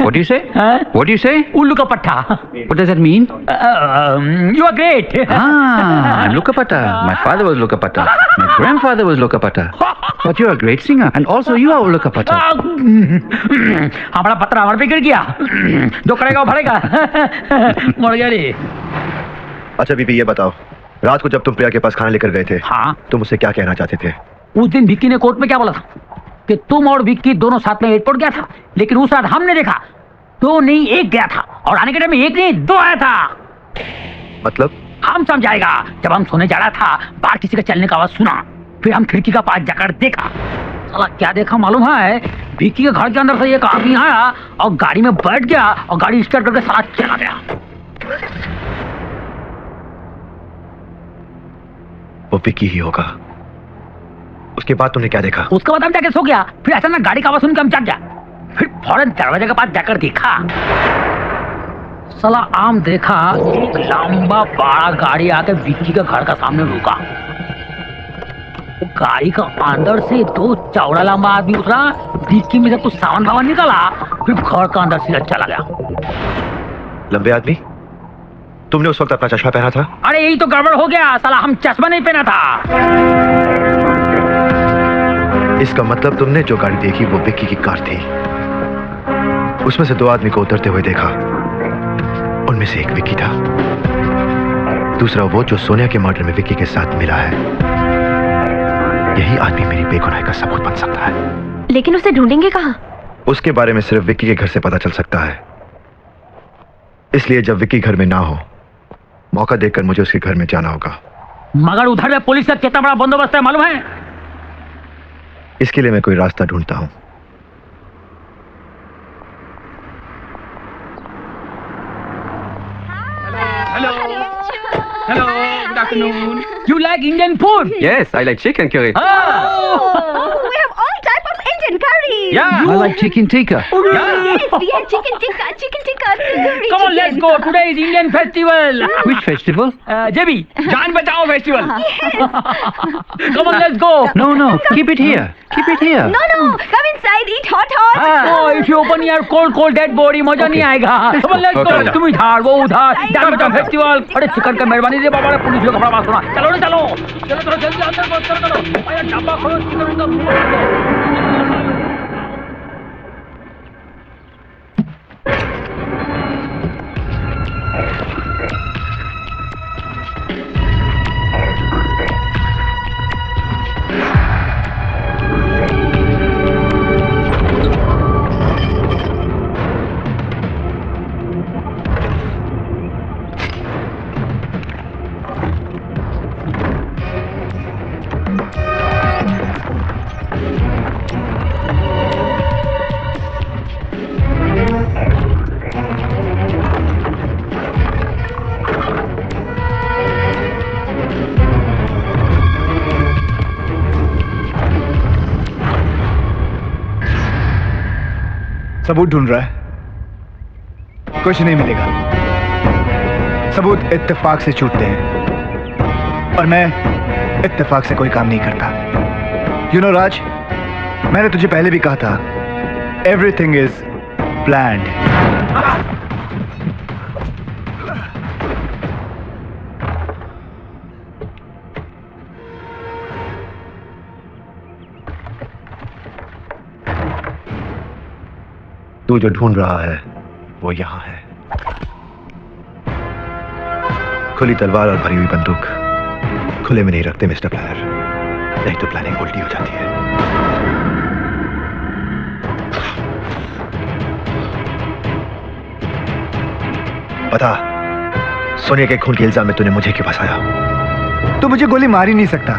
Speaker 14: What do you say? What do you say?
Speaker 8: उल्लू का पट्टा.
Speaker 14: What does that mean?
Speaker 8: You are great.
Speaker 14: I'm Lukapata. My father was Lukapata. My grandfather was Lukapata. But you're a great singer, and also you are Lukapata.
Speaker 8: हमारा पत्रा हमारे पे गिर गया. जो करेगा वो भरेगा. मर गया रे.
Speaker 4: अच्छा बीबी ये बताओ, रात को जब तुम प्रिया के पास खाना लेकर गए थे,
Speaker 8: हाँ,
Speaker 4: तुम उससे क्या कहना चाहते थे?
Speaker 8: उस दिन विक्की ने कोर्ट में क्या बोला था कि तुम और विक्की दोनों साथ में एयरपोर्ट गया था, लेकिन उस रात हमने देखा 2 नहीं 1 गया था, और आने के टाइम में 1 नहीं 2 आया था.
Speaker 4: मतलब?
Speaker 8: हम समझाएगा. जब हम सोने जा रहा था बाहर किसी का चलने का आवाज सुना, फिर हम खिड़की का पास जाकर देखा. साला क्या देखा मालूम है? विक्की के घर के अंदर से एक आदमी आया और गाड़ी में बैठ गया और गाड़ी स्टार्ट करके साला चला गया.
Speaker 4: वो विक्की ही होगा. उसके बाद तुमने क्या देखा?
Speaker 8: उसके बाद हम जाके सो गया. फिर अचानक गाड़ी का आवाज सुन के हम जाग गया. फिर फौरन दरवाजे के पास जाकर देखा. साला आम देखा एक लंबा बड़ा गाड़ी आके विक्की के घर का सामने रुका. गाड़ी का अंदर से 2 चौड़ा लंबा आदमी उतरा. विक्की में से कुछ सामान भावन निकाला, फिर घर का अंदर सीधा चला गया.
Speaker 4: लंबे आदमी? तुमने उस वक्त अपना चश्मा पहना था?
Speaker 8: अरे यही तो गड़बड़ हो गया. साला हम चश्मा नहीं पहना था.
Speaker 4: इसका मतलब तुमने जो गाड़ी देखी वो विक्की की कार थी. उसमें से 2 आदमी को उतरते हुए देखा. उनमें से एक विक्की था, दूसरा वो जो सोनिया के मर्डर में विक्की के साथ मिला है. यही आदमी मेरी बेगुनाही का सबूत बन सकता है.
Speaker 7: लेकिन उसे ढूंढेंगे कहाँ?
Speaker 4: उसके बारे में सिर्फ विक्की के घर से पता चल सकता है. इसलिए जब विक्की घर में ना हो, मौका देखकर मुझे उसके घर में जाना होगा.
Speaker 8: मगर उधर में पुलिस का कितना बड़ा बंदोबस्त है मालूम है?
Speaker 4: इसके लिए मैं कोई रास्ता ढूंढता हूं.
Speaker 6: Hello, good afternoon.
Speaker 8: You like Indian food?
Speaker 10: Yes, I like chicken curry.
Speaker 7: We have all type of Indian curry.
Speaker 10: Yeah.
Speaker 14: I like chicken tikka.
Speaker 7: Yes, we have chicken tikka, curry.
Speaker 8: Come on, let's go. Today is Indian festival.
Speaker 14: Which festival?
Speaker 8: JB, जान बचाओ festival. Come on, let's go.
Speaker 14: No, keep it here. Keep it here.
Speaker 7: No, come inside, eat hot.
Speaker 8: Oh, if you open your cold dead body, मजा नहीं आएगा. Come on, let's go. तुम इधर, वो उधर. जान बचाओ festival. अरे चिकन का मेहरबानी दे बाबा, पुलिस लोग खड़ा बात सुना. चलो जल्दी अंदर बात करो. अरे डब्बा खोलो, चिकन का मुंह.
Speaker 9: सबूत ढूंढ रहा है, कुछ नहीं मिलेगा। सबूत इत्तेफाक से छूटते हैं और मैं इत्तेफाक से कोई काम नहीं करता। यू नो राज, मैंने तुझे पहले भी कहा था, एवरीथिंग इज प्लान्ड।
Speaker 4: तू जो ढूंढ रहा है वो यहां है। खुली तलवार और भरी हुई बंदूक खुले में नहीं रखते मिस्टर प्लानर, नहीं तो प्लानिंग उल्टी हो जाती है। पता सोनिया के खून के इल्जाम में तूने मुझे क्यों फंसाया?
Speaker 9: तू मुझे गोली मार ही नहीं सकता।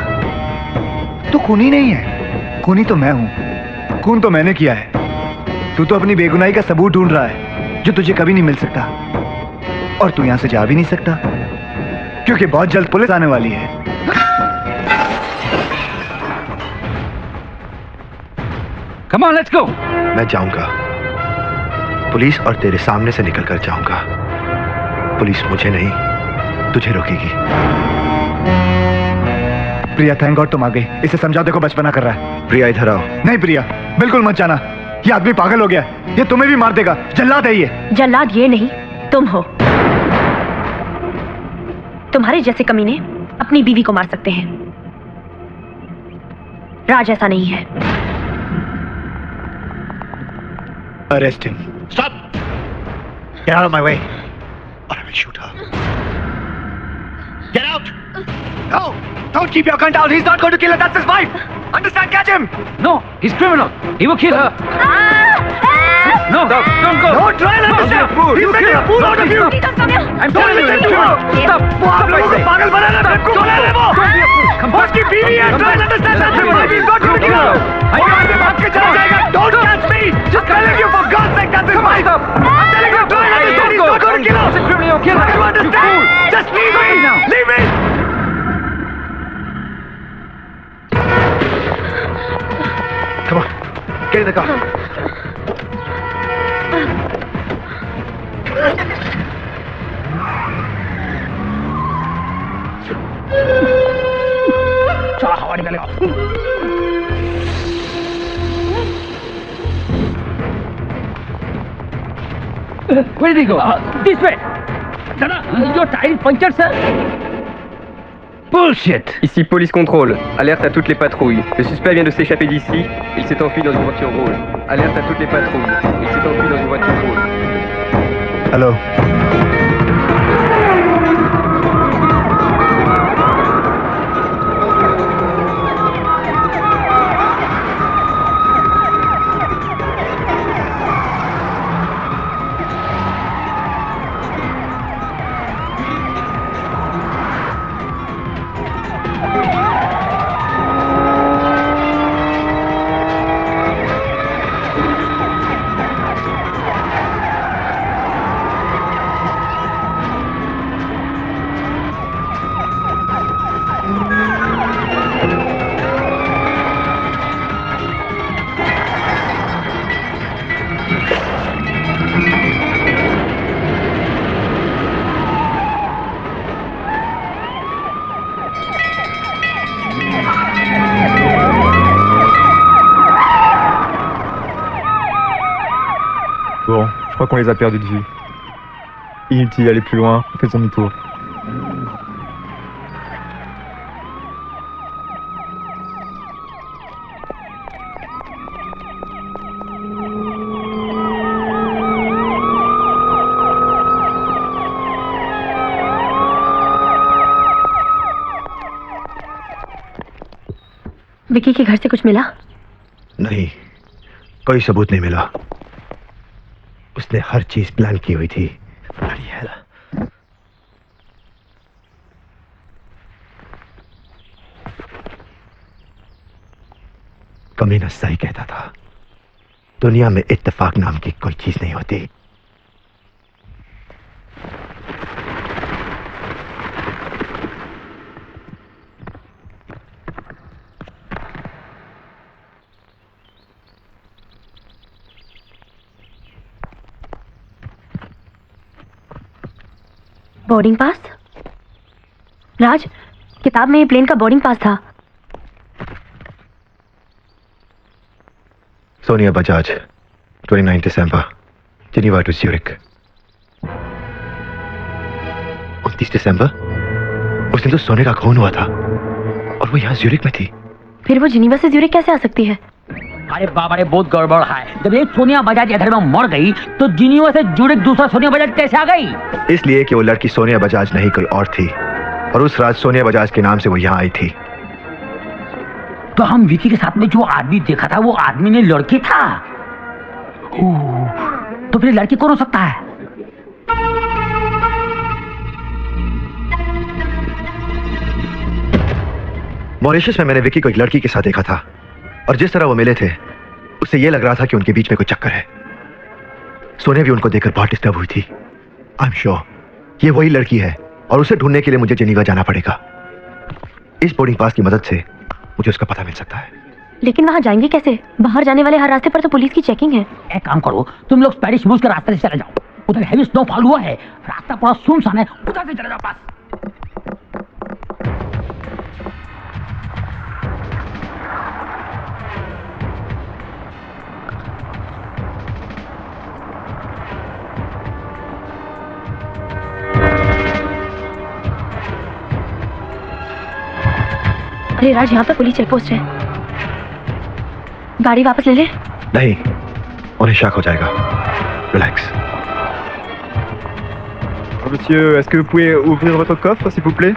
Speaker 9: तू खूनी नहीं है, खूनी तो मैं हूं। खून तो मैंने किया है। तू तो अपनी बेगुनाही का सबूत ढूंढ रहा है जो तुझे कभी नहीं मिल सकता, और तू यहां से जा भी नहीं सकता क्योंकि बहुत जल्द पुलिस आने वाली है।
Speaker 14: Come on, let's go.
Speaker 4: मैं जाऊंगा, पुलिस और तेरे सामने से निकलकर जाऊंगा। पुलिस मुझे नहीं तुझे रोकेगी।
Speaker 9: प्रिया, थैंक गॉड तुम आ गई। इसे समझौते को बचपना कर रहा है।
Speaker 4: प्रिया इधर आओ।
Speaker 9: नहीं प्रिया, बिल्कुल मत जाना। ये आदमी पागल हो गया, ये तुम्हें भी मार देगा। जल्लाद है ये।
Speaker 3: जल्लाद ये नहीं, तुम हो। तुम्हारे जैसे कमीने अपनी बीवी को मार सकते हैं, राज ऐसा नहीं है।
Speaker 9: Arrest him.
Speaker 4: Stop! Get out of my way, or I will shoot her. Get out!
Speaker 9: No! Don't keep your gun down. He's not going to kill her. That's his wife. Understand? Catch him.
Speaker 14: No, he's criminal. He will kill her. No, don't go.
Speaker 9: Don't try and understand. He's making a fool out of you.
Speaker 14: I'm telling you, he's criminal. Stop.
Speaker 9: वो आप लोगों को पागल बना रहा है। बिल्कुल बना रहा है वो। उसकी बीवी है। Try and understand. That's his wife. He's not going to kill her. वो आगे भाग के चला जाएगा. Don't catch me. Just telling you for God's sake. That's his wife. I'm telling you. Try and understand. He's not going to kill her.
Speaker 14: He's a criminal. Kill her.
Speaker 9: You understand? Just leave me. Leave me.
Speaker 4: Come on, get in the car.
Speaker 8: चलो हवा निकालेगा। Where did he go? This way. Dada, your tire is punctured, sir. Bullshit.
Speaker 10: Ici police contrôle. Alerte à toutes les patrouilles. Le suspect vient de s'échapper d'ici. Il s'est enfui dans une voiture rouge. Alerte à toutes les patrouilles. Il s'est enfui dans une voiture rouge.
Speaker 9: Hello.
Speaker 15: Bon, je crois qu'on les a perdus de vue. Inutile d'aller plus loin, faisons demi-tour.
Speaker 3: Vicky के घर से कुछ मिला?
Speaker 4: नहीं, कोई सबूत नहीं मिला। उसने हर चीज प्लान की हुई थी। Bloody hell. कमीना सही कहता था, दुनिया में इत्तेफाक नाम की कोई चीज नहीं होती।
Speaker 3: Boarding pass? राज, किताब में ये प्लेन का बोर्डिंग पास था।
Speaker 4: सोनिया बजाज, 29 दिसंबर, जिनेवा टू ज्यूरिख। 29 दिसंबर? उस दिन तो सोने का खून हुआ था और वो यहाँ ज्यूरिख में थी।
Speaker 3: फिर वो जिनेवा से ज्यूरिख कैसे आ सकती है?
Speaker 8: अरे बाबा रे, बहुत गड़बड़ है। जब एक सोनिया बजाज इधर में मर गई तो जिनेवा से ज्यूरिख दूसरा सोनिया बजाज कैसे आ गई?
Speaker 4: इसलिए कि वो लड़की सोनिया बजाज नहीं कोई और थी और उस रात सोनिया बजाज के नाम से वो यहाँ आई थी।
Speaker 8: तो हम विकी के साथ में जो आदमी देखा था वो आदमी ने लड़की था। तो फिर लड़की कौन हो सकता है?
Speaker 4: मॉरिशस में मैंने विकी को एक लड़की के साथ देखा था और जिस तरह वो मिले थे उससे ये लग रहा था कि उनके बीच में कोई चक्कर है। सोनिया भी उनको देखकर बहुत डिस्टर्ब हुई थी। आई एम श्योर ये वही लड़की है और उसे ढूंढने के लिए मुझे जिनेवा जाना पड़ेगा। इस बोर्डिंग पास की मदद से मुझे उसका पता मिल सकता है।
Speaker 3: लेकिन वहां जाएंगे कैसे? बाहर जाने वाले हर रास्ते पर तो पुलिस की चेकिंग है।
Speaker 8: एक काम करो, तुम लोग स्पैनिश मूव के रास्ते से चले जाओ। उधर हेवी स्नोफॉल हुआ है, रास्ता पूरा सुनसान है, उधर से चले जाओ पास।
Speaker 3: अरे राज, यहाँ पे पुलिस चेक पोस्ट है। गाड़ी वापस ले ले।
Speaker 4: नहीं, उन्हें शक हो जाएगा। Relax.
Speaker 15: Monsieur, est-ce que vous pouvez ouvrir votre coffre, s'il vous plaît?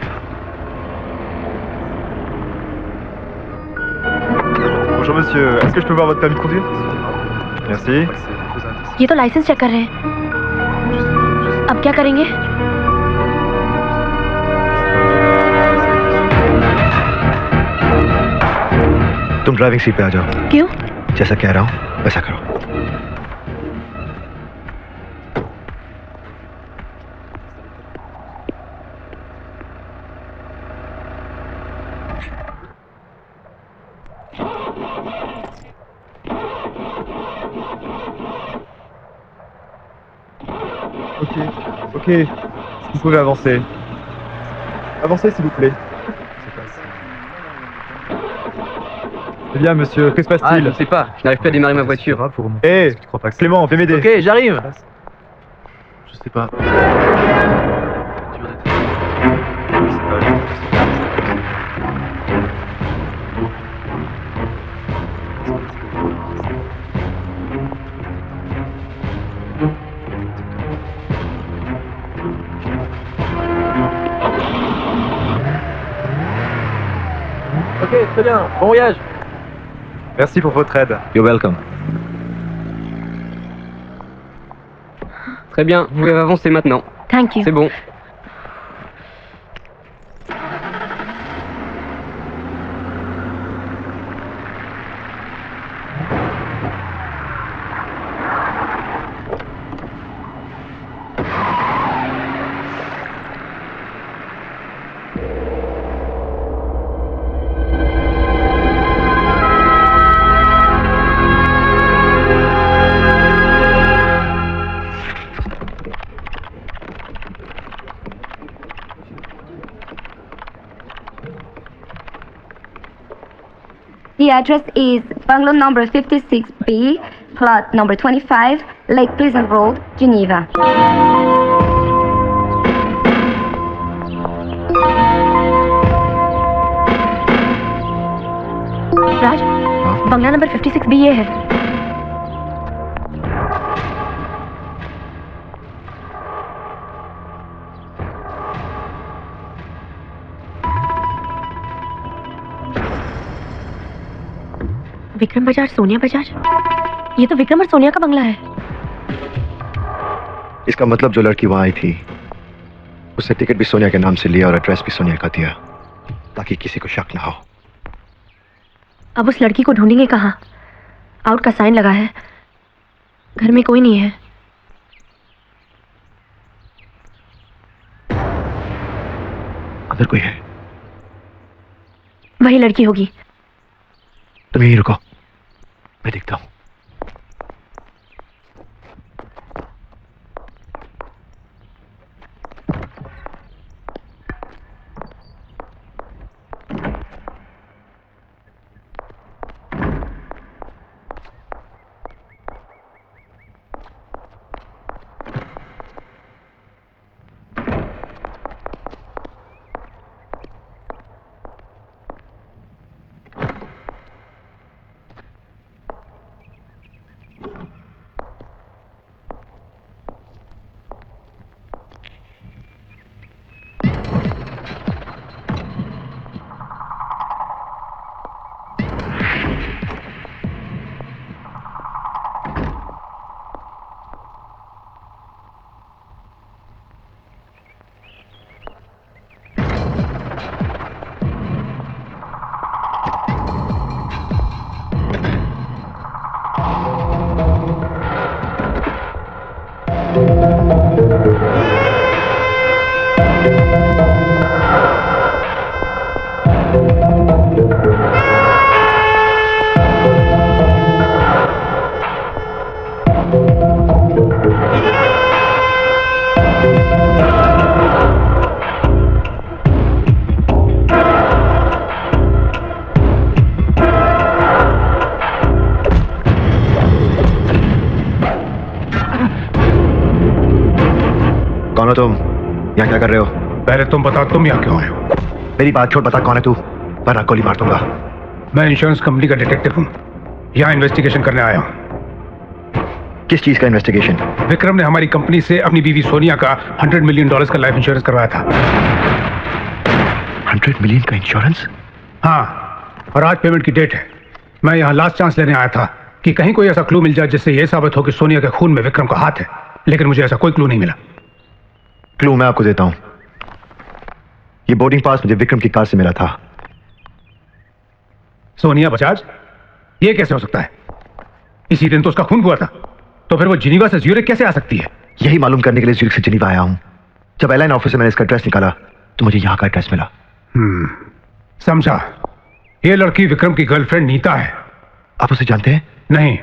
Speaker 15: Bonjour monsieur, est-ce que je peux voir votre permis de conduire? Merci.
Speaker 3: ये तो लाइसेंस चेक कर रहे हैं। अब क्या करेंगे?
Speaker 4: तुम ड्राइविंग सीट पे आ जाओ।
Speaker 3: क्यों?
Speaker 4: जैसा कह रहा हूं वैसा करो।
Speaker 15: Ok, vous pouvez avancer. Avancez s'il vous plaît. Eh bien monsieur, que se passe-t-il?
Speaker 10: Je ne sais pas, je n'arrive plus à démarrer ma voiture.
Speaker 15: Hé, Clément, viens m'aider.
Speaker 10: Ok, j'arrive.
Speaker 15: Je sais pas.
Speaker 10: Ok, très bien, bon voyage.
Speaker 15: Merci pour votre aide.
Speaker 10: You're welcome. Très bien, vous pouvez avancer maintenant.
Speaker 3: Thank you.
Speaker 10: C'est bon.
Speaker 7: The address is bungalow number 56B, plot number 25, Lake Pleasant Road, Geneva.
Speaker 3: Raj, Bangla number 56 भी ये है। विक्रम बजाज, सोनिया बजाज, ये तो विक्रम और सोनिया का बंगला है।
Speaker 4: इसका मतलब जो लड़की वहां आई थी उसने टिकट भी सोनिया के नाम से लिया और एड्रेस भी सोनिया का दिया ताकि किसी को शक ना हो।
Speaker 3: अब उस लड़की को ढूंढेंगे कहाँ? आउट का साइन लगा है, घर में कोई नहीं है।
Speaker 4: अंदर कोई है?
Speaker 3: वही लड़की होगी।
Speaker 4: तुम यहीं रुको, मैं देखता हूं। कौन हो तुम? यहाँ क्या कर रहे हो?
Speaker 2: पहले तुम बताओ, तुम यहाँ क्यों आए हो?
Speaker 4: मेरी बात छोड़, बता कौन है तू, वरना गोली मार दूंगा।
Speaker 2: मैं इंश्योरेंस कंपनी का डिटेक्टिव हूँ, यहाँ इन्वेस्टिगेशन करने आया हूँ।
Speaker 4: किस चीज का इन्वेस्टिगेशन?
Speaker 2: विक्रम ने हमारी कंपनी से अपनी बीवी सोनिया का $100 मिलियन का लाइफ इंश्योरेंस करवाया था।
Speaker 4: 100 मिलियन का इंश्योरेंस?
Speaker 2: हाँ, और आज पेमेंट की डेट है। मैं यहाँ लास्ट चांस लेने आया था कि कहीं कोई ऐसा क्लू मिल जाए जिससे यह साबित हो कि सोनिया के खून में विक्रम का हाथ है, लेकिन मुझे ऐसा कोई क्लू नहीं मिला।
Speaker 4: क्लू मैं आपको देता हूं। ये बोर्डिंग पास मुझे विक्रम की कार से मिला था।
Speaker 2: सोनिया बजाज? ये कैसे हो सकता है? इसी दिन तो उसका खून हुआ था, तो फिर वो जिनीवा से ज्यूरिक कैसे आ सकती है?
Speaker 4: यही मालूम करने के लिए ज्यूरिक से जिनीवा आया हूं। जब एयरलाइन ऑफिस से मैंने इसका एड्रेस निकाला तो मुझे यहां का एड्रेस मिला।
Speaker 2: समझा। ये लड़की विक्रम की गर्लफ्रेंड नीता है।
Speaker 4: आप उसे जानते हैं?
Speaker 2: नहीं,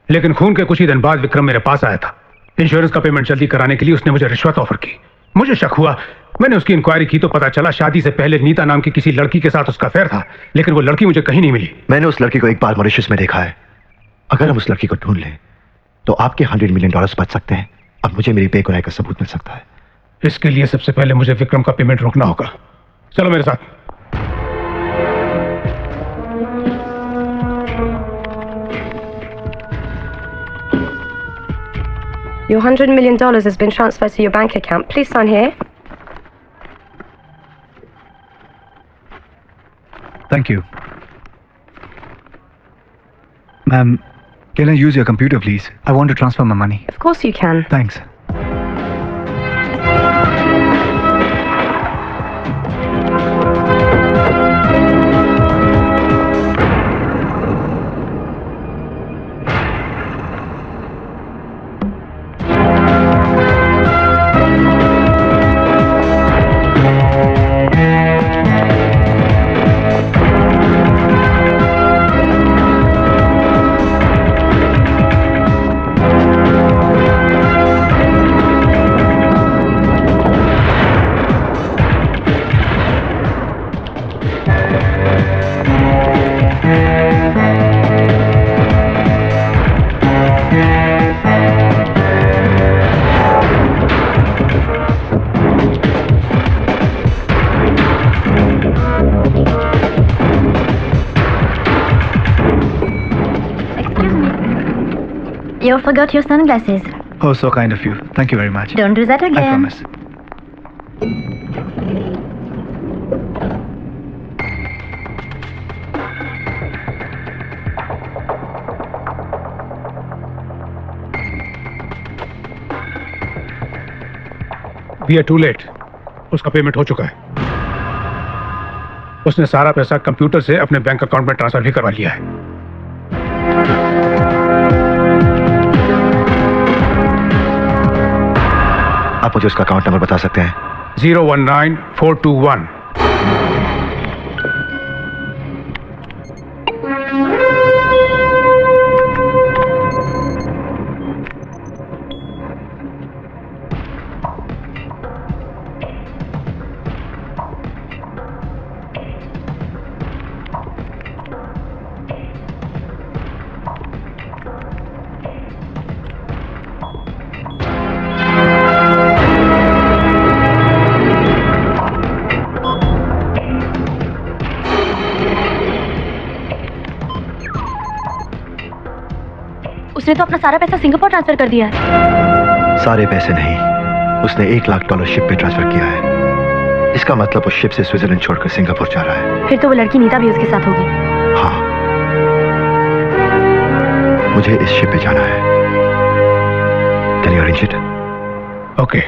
Speaker 2: लेकिन खून के कुछ ही दिन बाद विक्रम मेरे पास आया था। इंश्योरेंस का पेमेंट जल्दी कराने के लिए उसने मुझे रिश्वत ऑफर की। मुझे शक हुआ, मैंने उसकी इंक्वायरी की तो पता चला शादी से पहले नीता नाम की किसी लड़की के साथ उसका अफेयर था, लेकिन वो लड़की मुझे कहीं नहीं मिली।
Speaker 4: मैंने उस लड़की को एक बार मॉरिशस में देखा है। अगर हम उस लड़की को ढूंढ लें तो आपके $100 मिलियन बच सकते हैं और मुझे मेरी बेगुनाही का सबूत मिल सकता है।
Speaker 2: इसके लिए सबसे पहले मुझे विक्रम का पेमेंट रोकना होगा। चलो मेरे साथ।
Speaker 11: Your $100 million has been transferred to your bank account. Please sign here.
Speaker 9: Thank you. Ma'am, can I use your computer, please? I want to transfer my money.
Speaker 11: Of course you can.
Speaker 9: Thanks.
Speaker 13: You forgot your sunglasses.
Speaker 9: Oh, so kind of you. Thank you very much.
Speaker 13: Don't do that
Speaker 9: I
Speaker 13: again.
Speaker 9: promise.
Speaker 2: We are too late. उसका payment हो चुका है। उसने सारा पैसा computer से अपने bank account में ट्रांसफर भी करवा लिया है।
Speaker 4: आप मुझे उसका अकाउंट नंबर बता सकते हैं?
Speaker 2: 019421।
Speaker 3: उसने तो अपना सारा पैसा सिंगापुर ट्रांसफर कर दिया है।
Speaker 4: सारे पैसे नहीं, उसने $1 लाख शिप पे ट्रांसफर किया है। इसका मतलब वो शिप से स्विट्जरलैंड छोड़कर सिंगापुर जा रहा है।
Speaker 3: फिर तो वो लड़की नीता भी उसके साथ होगी।
Speaker 4: हाँ, मुझे इस शिप पे जाना है। Can you arrange it?
Speaker 2: Okay.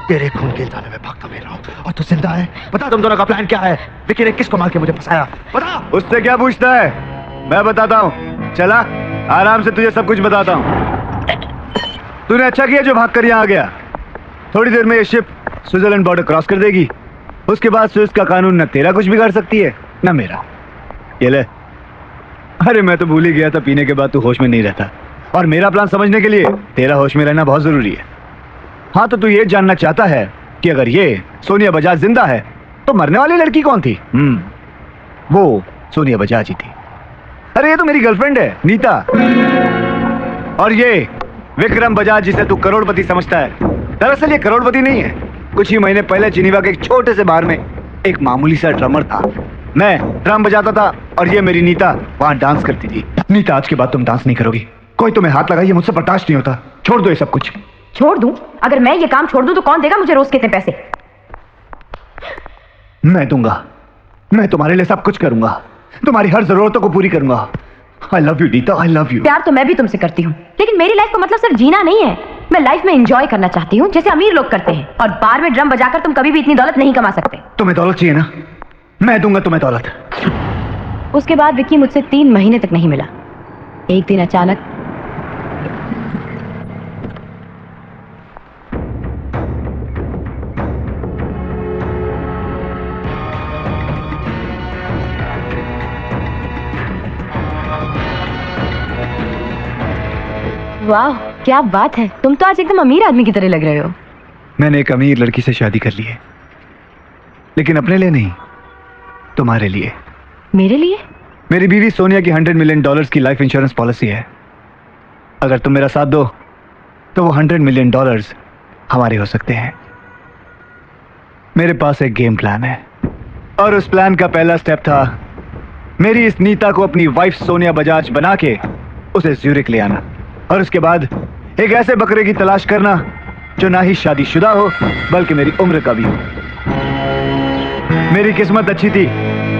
Speaker 4: तेरे खून के इल्जाम में भागता फिर रहा हूं और तू जिंदा है। बता तुम दोनों का प्लान क्या है? विकी ने किसको मार के मुझे फंसाया? बता।
Speaker 9: उससे क्या पूछता है, मैं बताता हूँ। चला, आराम से तुझे सब कुछ बताता हूँ। तूने अच्छा किया जो भागकर यहाँ आ गया। थोड़ी देर में ये शिप स्विट्जरलैंड बॉर्डर क्रॉस कर देगी। उसके बाद स्विस का कानून न तेरा कुछ बिगाड़ सकती है न मेरा। ये ले। अरे मैं तो भूल ही गया था, पीने के बाद तू होश में नहीं रहता, और मेरा प्लान समझने के लिए तेरा होश में रहना बहुत जरूरी है। हाँ, तो तू ये जानना चाहता है कि अगर ये सोनिया बजाज जिंदा है तो मरने वाली लड़की कौन थी? वो सोनिया बजाज ही थी। अरे ये तो मेरी गर्लफ्रेंड है, नीता। और ये विक्रम बजाज, जिसे तू करोड़पति समझता है, दरअसल ये करोड़पति नहीं है। कुछ ही महीने पहले जिनीवा के एक छोटे से बार में एक मामूली सा ड्रमर था। मैं ड्रम बजाता था और ये मेरी नीता वहां डांस करती थी। नीता, आज के बाद तुम डांस नहीं करोगी। कोई तुम्हें हाथ लगाइए, मुझसे बर्दाश्त नहीं होता। छोड़ दो ये सब कुछ।
Speaker 3: छोड़ दूं? अगर मैं ये काम छोड़ दूं तो कौन देगा मुझे रोज के इतने पैसे?
Speaker 9: मैं दूंगा। मैं तुम्हारे लिए सब कुछ करूंगा, तुम्हारी हर जरूरतों को पूरी करूंगा। I love you, Nita, I love you।
Speaker 3: प्यार तो मैं भी तुमसे करती हूँ, लेकिन मेरी लाइफ का मतलब सिर्फ जीना नहीं है। मैं लाइफ में एंजॉय करना चाहती हूँ, जैसे अमीर लोग करते हैं। और बार में ड्रम बजाकर तुम कभी भी इतनी दौलत नहीं कमा सकते।
Speaker 9: तुम्हें दौलत चाहिए ना? मैं दूंगा तुम्हें दौलत।
Speaker 3: उसके बाद विक्की मुझसे 3 महीने तक नहीं मिला। एक दिन अचानक वाह, क्या बात है, तुम तो आज एकदम अमीर आदमी की तरह लग रहे हो।
Speaker 9: मैंने एक अमीर लड़की से शादी कर ली है, लेकिन अपने लिए नहीं, तुम्हारे लिए।
Speaker 3: मेरे लिए?
Speaker 9: मेरी बीवी सोनिया की $100 मिलियन की लाइफ इंश्योरेंस पॉलिसी है। अगर तुम मेरा साथ दो तो वो $100 मिलियन हमारे हो सकते हैं। मेरे पास एक गेम प्लान है, और उस प्लान का पहला स्टेप था मेरी इस नीता को अपनी वाइफ सोनिया बजाज बना के उसे ज्यूरिक ले आना, और उसके बाद एक ऐसे बकरे की तलाश करना जो ना ही शादीशुदा हो बल्कि मेरी उम्र का भी हो। मेरी किस्मत अच्छी थी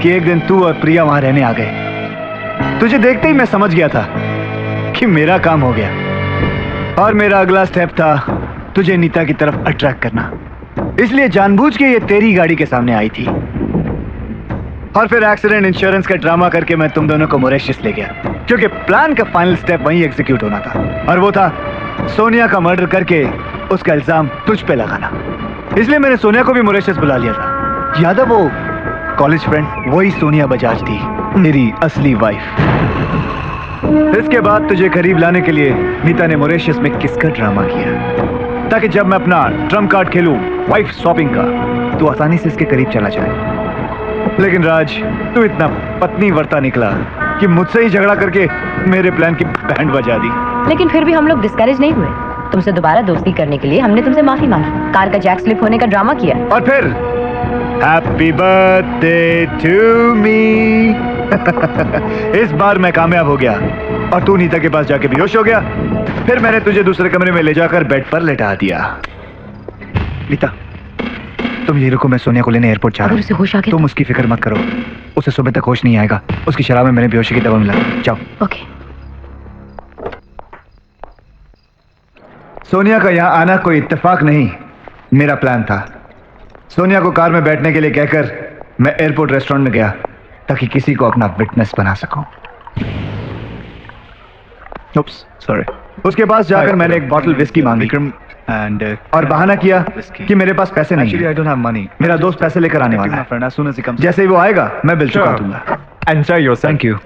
Speaker 9: कि एक दिन तू और प्रिया वहां रहने आ गए। तुझे देखते ही मैं समझ गया था कि मेरा काम हो गया, और मेरा अगला स्टेप था तुझे नीता की तरफ अट्रैक्ट करना। इसलिए जानबूझ के ये तेरी गाड़ी के सामने आई थी, और फिर एक्सीडेंट इंश्योरेंस का ड्रामा करके मैं तुम दोनों को मॉरिशस ले गया, क्योंकि प्लान का फाइनल स्टेप वहीं एग्जीक्यूट होना था, और वो था सोनिया का मर्डर करके उसका इल्जाम तुझ पे लगाना। इसलिए मैंने सोनिया को भी मॉरिशस बुला लिया था। याद है वो कॉलेज फ्रेंड? वही सोनिया बजाज थी, मेरी असली वाइफ। इसके बाद तुझे करीब लाने के लिए नीता ने मॉरिशस में किसका ड्रामा किया, ताकि जब मैं अपना ट्रम्प कार्ड खेलूं वाइफ शॉपिंग का, तो आसानी से इसके करीब चला जाए। लेकिन राज, तू इतना पत्नी वर्ता निकला कि मुझसे ही झगड़ा करके मेरे प्लान की बैंड बजा दी।
Speaker 3: लेकिन फिर भी हम लोग डिस्करेज नहीं हुए। तुमसे दोबारा दोस्ती करने के लिए हमने तुमसे माफी मांगी, कार का जैक स्लिप होने का ड्रामा किया,
Speaker 9: और फिर हैप्पी बर्थडे टू मी। इस बार मैं कामयाब हो गया और तू नीता के पास जाके बेहोश हो गया। फिर मैंने तुझे दूसरे कमरे में ले जाकर बेड पर लेटा दिया। नीता, तुम ये रुको, मैं सोनिया को लेने एयरपोर्ट जा रहा हूं।
Speaker 3: होश आ गया?
Speaker 9: तुम उसकी फिक्र मत करो, उसे सुबह तक होश नहीं आएगा। उसकी शराब में मैंने बेहोशी की दवा मिला। जाओ।
Speaker 3: ओके।
Speaker 9: सोनिया का यहाँ आना कोई इत्तेफाक नहीं, मेरा प्लान था। सोनिया को कार में बैठने के लिए कहकर मैं एयरपोर्ट रेस्टोरेंट में गया, ताकि किसी को अपना विटनेस बना सकूं। Oops, sorry. उसके पास जाकर मैंने एक बॉटल विस्की मांगी और बहाना किया कि मेरे पास पैसे नहीं हैं। I don't have money. मेरा दोस्त पैसे लेकर आने वाला है। जैसे ही वो आएगा मैं बिल चुका दूंगा। Enjoy yourself. Thank you.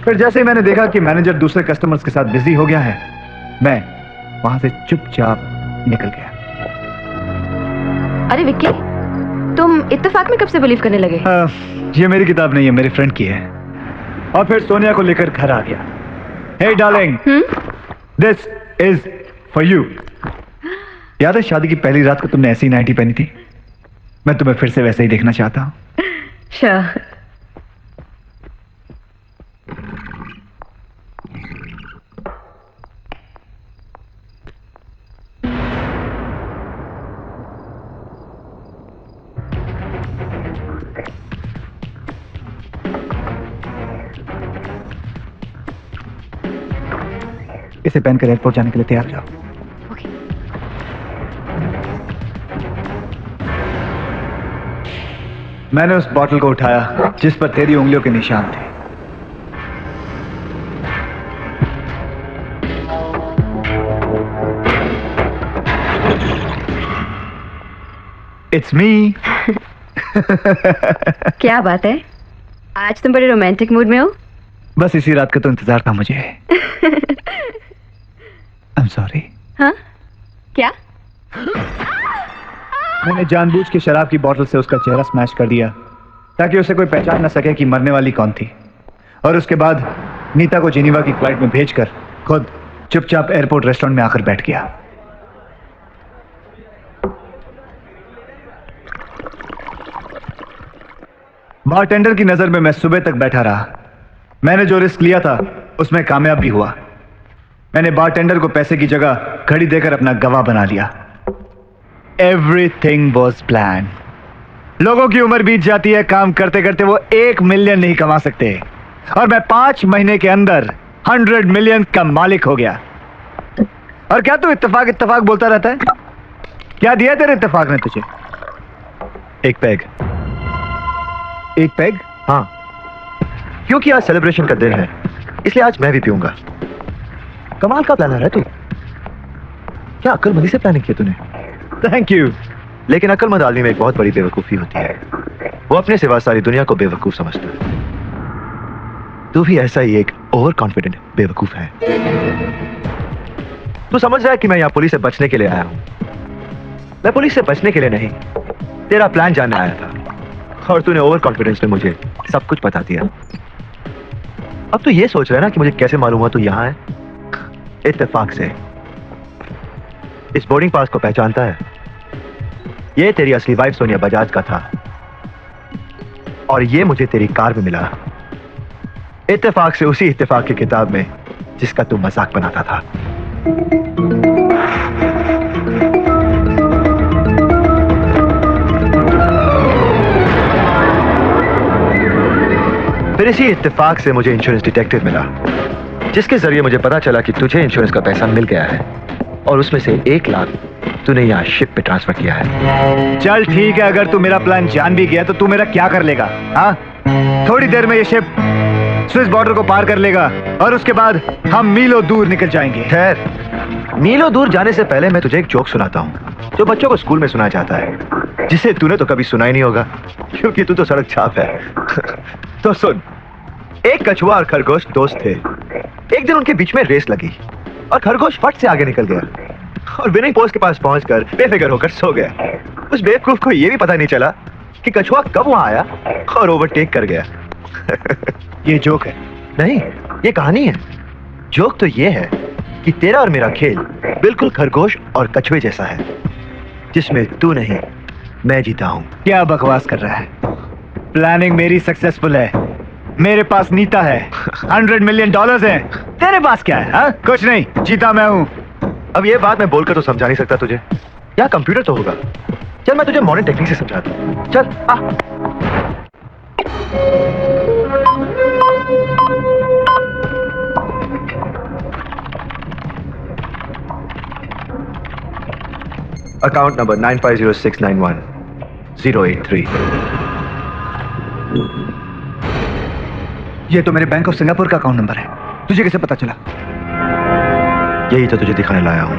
Speaker 9: फिर जैसे ही मैंने देखा कि मैनेजर दूसरे कस्टमर्स के साथ बिजी हो गया है, मैं वहां से चुपचाप निकल गया।
Speaker 3: अरे विक्की, तुम इत्तेफाक में कब से बिलीव करने लगे?
Speaker 9: ये मेरी किताब नहीं है, मेरे फ्रेंड की है। और फिर सोनिया को लेकर घर आ गया। Hey darling, this is for you. याद है शादी की पहली रात को तुमने ऐसी नाइटी पहनी थी? मैं तुम्हें फिर से वैसे ही देखना चाहता हूँ।
Speaker 3: Sure.
Speaker 9: इसे पहनकर एयरपोर्ट जाने के लिए तैयार हो जाओ। मैंने उस बॉटल को उठाया जिस पर तेरी उंगलियों के निशान थे। It's me.
Speaker 11: क्या बात है, आज तुम बड़े रोमांटिक मूड में हो।
Speaker 9: बस इसी रात का तो इंतजार था मुझे। आई एम सॉरी।
Speaker 11: हाँ क्या?
Speaker 9: मैंने जानबूझ के शराब की बोतल से उसका चेहरा स्मैश कर दिया ताकि उसे कोई पहचान न सके कि मरने वाली कौन थी, और उसके बाद नीता को जिनीवा की फ्लाइट में भेजकर खुद चुपचाप एयरपोर्ट रेस्टोरेंट में आकर बैठ गया। बारटेंडर की नजर में मैं सुबह तक बैठा रहा। मैंने जो रिस्क लिया था उसमें कामयाब भी हुआ। मैंने बारटेंडर को पैसे की जगह घड़ी देकर अपना गवाह बना लिया। Everything was planned। लोगों की उम्र बीत जाती है, काम करते करते वो 1 मिलियन नहीं कमा सकते, और मैं 5 महीने के अंदर 100 मिलियन का मालिक हो गया। और क्या तू इत्तेफाक इत्तेफाक बोलता रहता है? क्या दिया तेरे इत्तेफाक ने तुझे?
Speaker 4: एक पैग।
Speaker 9: एक पैग?
Speaker 4: हाँ, क्योंकि आज सेलिब्रेशन का दिन है, इसलिए आज मैं भी पीऊंगा। कमाल का प्लानर है तू। क्या अक्लमंदी से प्लानिंग किया तूने?
Speaker 9: Thank you.
Speaker 4: लेकिन अक्लमंद आदमी में एक बहुत बड़ी बेवकूफी होती है, वो अपने सिवा सारी दुनिया को बेवकूफ समझता है। तू भी ऐसा ही एक ओवर कॉन्फिडेंट बेवकूफ है। तू समझ रहा है कि मैं यहाँ पुलिस से बचने के लिए आया हूं। मैं पुलिस से बचने के लिए नहीं, तेरा प्लान जानने आया था, और तूने ओवर कॉन्फिडेंस में मुझे सब कुछ बता दिया। अब तू ये सोच रहा है ना कि मुझे कैसे मालूम हुआ तू यहाँ है? इत्तेफाक से। इस बोर्डिंग पास को पहचानता है? ये तेरी असली वाइफ सोनिया बजाज का था, और ये मुझे तेरी कार में मिला। इत्तेफाक से उसी इत्तेफाक की किताब में जिसका तू मजाक बनाता था। फिर इसी इत्तेफाक से मुझे इंश्योरेंस डिटेक्टिव मिला, जिसके जरिए मुझे पता चला कि तुझे इंश्योरेंस का पैसा मिल गया है, और उसमें से 1 लाख तूने यहाँ शिप पे ट्रांसफर किया है।
Speaker 9: चल ठीक है, अगर तू मेरा प्लान जान भी गया तो तू मेरा क्या कर लेगा? हाँ, थोड़ी देर में ये शिप स्विस बॉर्डर को पार कर लेगा, और उसके बाद हम मीलों दूर निकल जाएंगे।
Speaker 4: खैर, मीलों दूर जाने से पहले मैं तुझे एक जोक सुनाता हूँ, जो बच्चों को स्कूल में सुनाया जाता है, जिसे तूने तो कभी सुना ही नहीं होगा, क्योंकि तू तो सड़क छाप है। तो सुन। एक कछुआ और खरगोश दोस्त थे। एक दिन उनके बीच में रेस लगी, और खरगोश फट से आगे निकल गया, और विनिंग पोस्ट के पास पहुंचकर बेफिक्र होकर सो गया। उस बेवकूफ को यह भी पता नहीं चला कि कछुआ कब वहां आया और ओवरटेक कर गया।
Speaker 9: ये जोक है?
Speaker 4: नहीं, ये कहानी है। जोक तो ये है कि तेरा और मेरा खेल बिल्कुल खरगोश और कछुए जैसा है, जिसमें तू नहीं मैं जीता हूं।
Speaker 9: क्या बकवास कर रहा है? प्लानिंग मेरी सक्सेसफुल है। मेरे पास नीता है, $100 मिलियन हैं। तेरे पास क्या है? हा? कुछ नहीं, जीता मैं हूं।
Speaker 4: अब ये बात मैं बोलकर तो समझा नहीं सकता तुझे। या कंप्यूटर तो होगा। चल मैं तुझे मॉडर्न टेक्निक से समझाता हूं। चल आ। Account number 950691-083।
Speaker 9: ये तो मेरे बैंक ऑफ सिंगापुर का अकाउंट नंबर है। तुझे कैसे पता चला?
Speaker 4: यही तो तुझे दिखाने लाया हूं।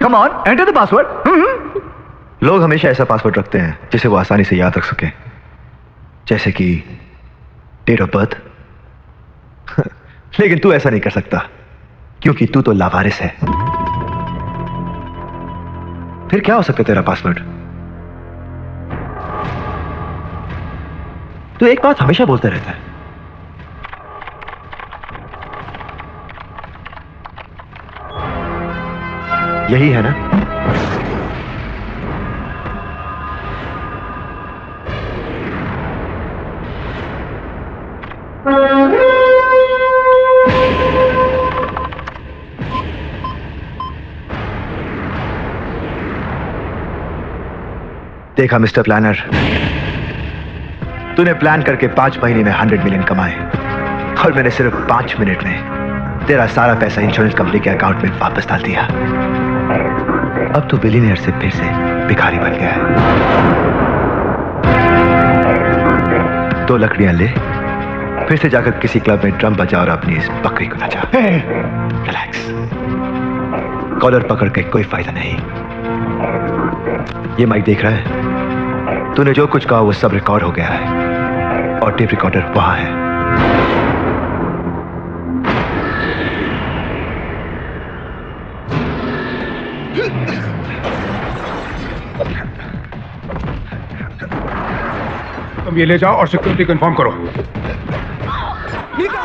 Speaker 9: Come on, enter the password.
Speaker 4: लोग हमेशा ऐसा पासवर्ड रखते हैं जिसे वो आसानी से याद रख सके, जैसे कि डेट ऑफ बर्थ। लेकिन तू ऐसा नहीं कर सकता, क्योंकि तू तो लावारिस है। फिर क्या हो सकता है तेरा पासवर्ड? तू एक बात हमेशा बोलता रहता है, यही है ना? देखा मिस्टर प्लानर, तूने प्लान करके 5 महीने में 100 मिलियन कमाए और मैंने सिर्फ 5 मिनट में तेरा सारा पैसा इंश्योरेंस कंपनी के अकाउंट में वापस डाल दिया। अब तू बिलियनियर से फिर से भिखारी बन गया है। 2 लकड़ियां ले, फिर से जाकर किसी क्लब में ड्रम बजा और अपनी इस बकरी को नचा। रिलैक्स, कॉलर पकड़ के कोई फायदा नहीं। ये माइक देख रहा है? तूने जो कुछ कहा वो सब रिकॉर्ड हो गया है और टेप रिकॉर्डर वहां है।
Speaker 16: तुम ये ले जाओ और सिक्योरिटी को इन्फॉर्म करो।
Speaker 4: नीता।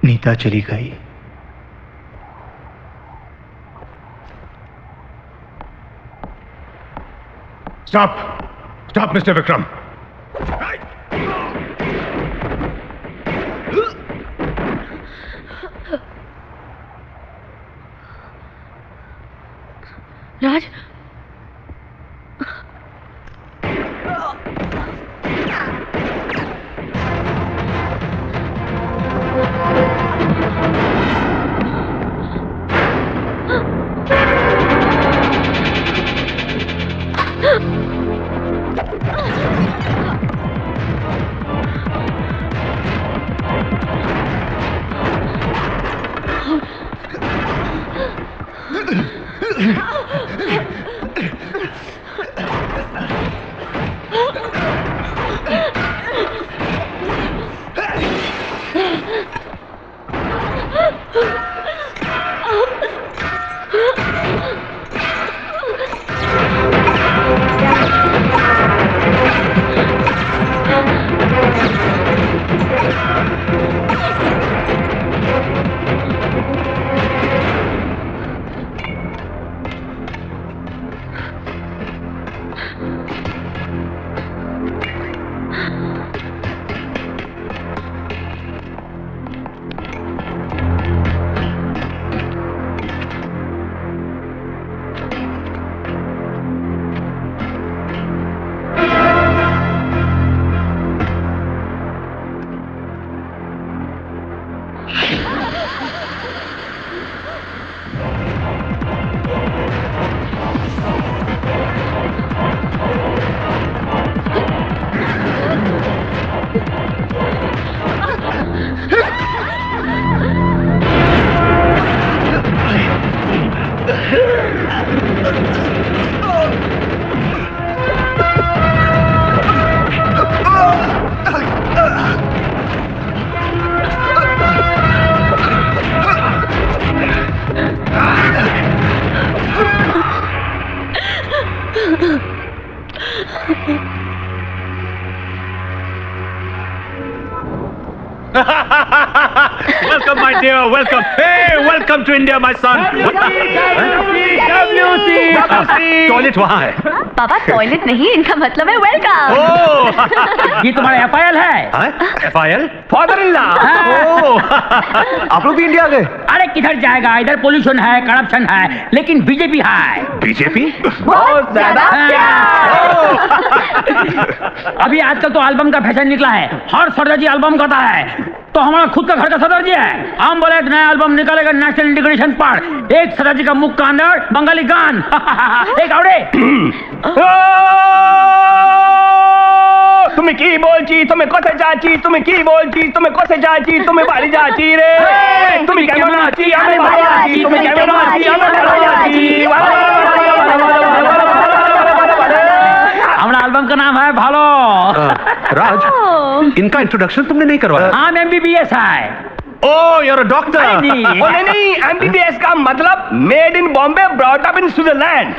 Speaker 9: नीता चली गई।
Speaker 16: Stop mister Vikram.
Speaker 3: Raj,
Speaker 2: Welcome, my dear. Welcome. Hey, welcome to India, my son. Toilet वहाँ है।
Speaker 3: पापा टॉयलेट नहीं, इनका मतलब है वेलकम।
Speaker 8: ये तुम्हारा एफआईएल है?
Speaker 2: एफआईएल?
Speaker 8: Father in law.
Speaker 4: आप लोग भी इंडिया आ गए?
Speaker 8: अरे किधर जाएगा, इधर पोल्यूशन है, करप्शन है, लेकिन बीजेपी है।
Speaker 2: बीजेपी?
Speaker 8: बहुत ज्यादा। अभी आजकल तो एल्बम का फैशन निकला है, हर सरदार जी एल्बम करता है, तो हमारा खुद का घर का सरदार जी है। हम बोले एक नया एल्बम निकालेगा नेशनल इंटीग्रेशन पर, एक सरदार जी का मुख का अंदर बंगाली गान। एक आवड़े
Speaker 6: तुम्हें की बोलची, तुम्हें कोसे जाची, तुम्हें की बोलची, तुम्हें कोसे जाची, तुम्हें बाली जाची रे, तुम्हें क्या नाची, हमें बाली जाची, तुम्हें क्या नाची, हमें बाली जाची।
Speaker 8: हमारा एल्बम का नाम है भालो।
Speaker 2: राज, इनका इंट्रोडक्शन तुमने नहीं करवाया?
Speaker 8: हाँ, एमबीबीएस है।
Speaker 2: Oh, you're a doctor.
Speaker 6: ओ नहीं MBBS का मतलब made in Bombay brought up in Switzerland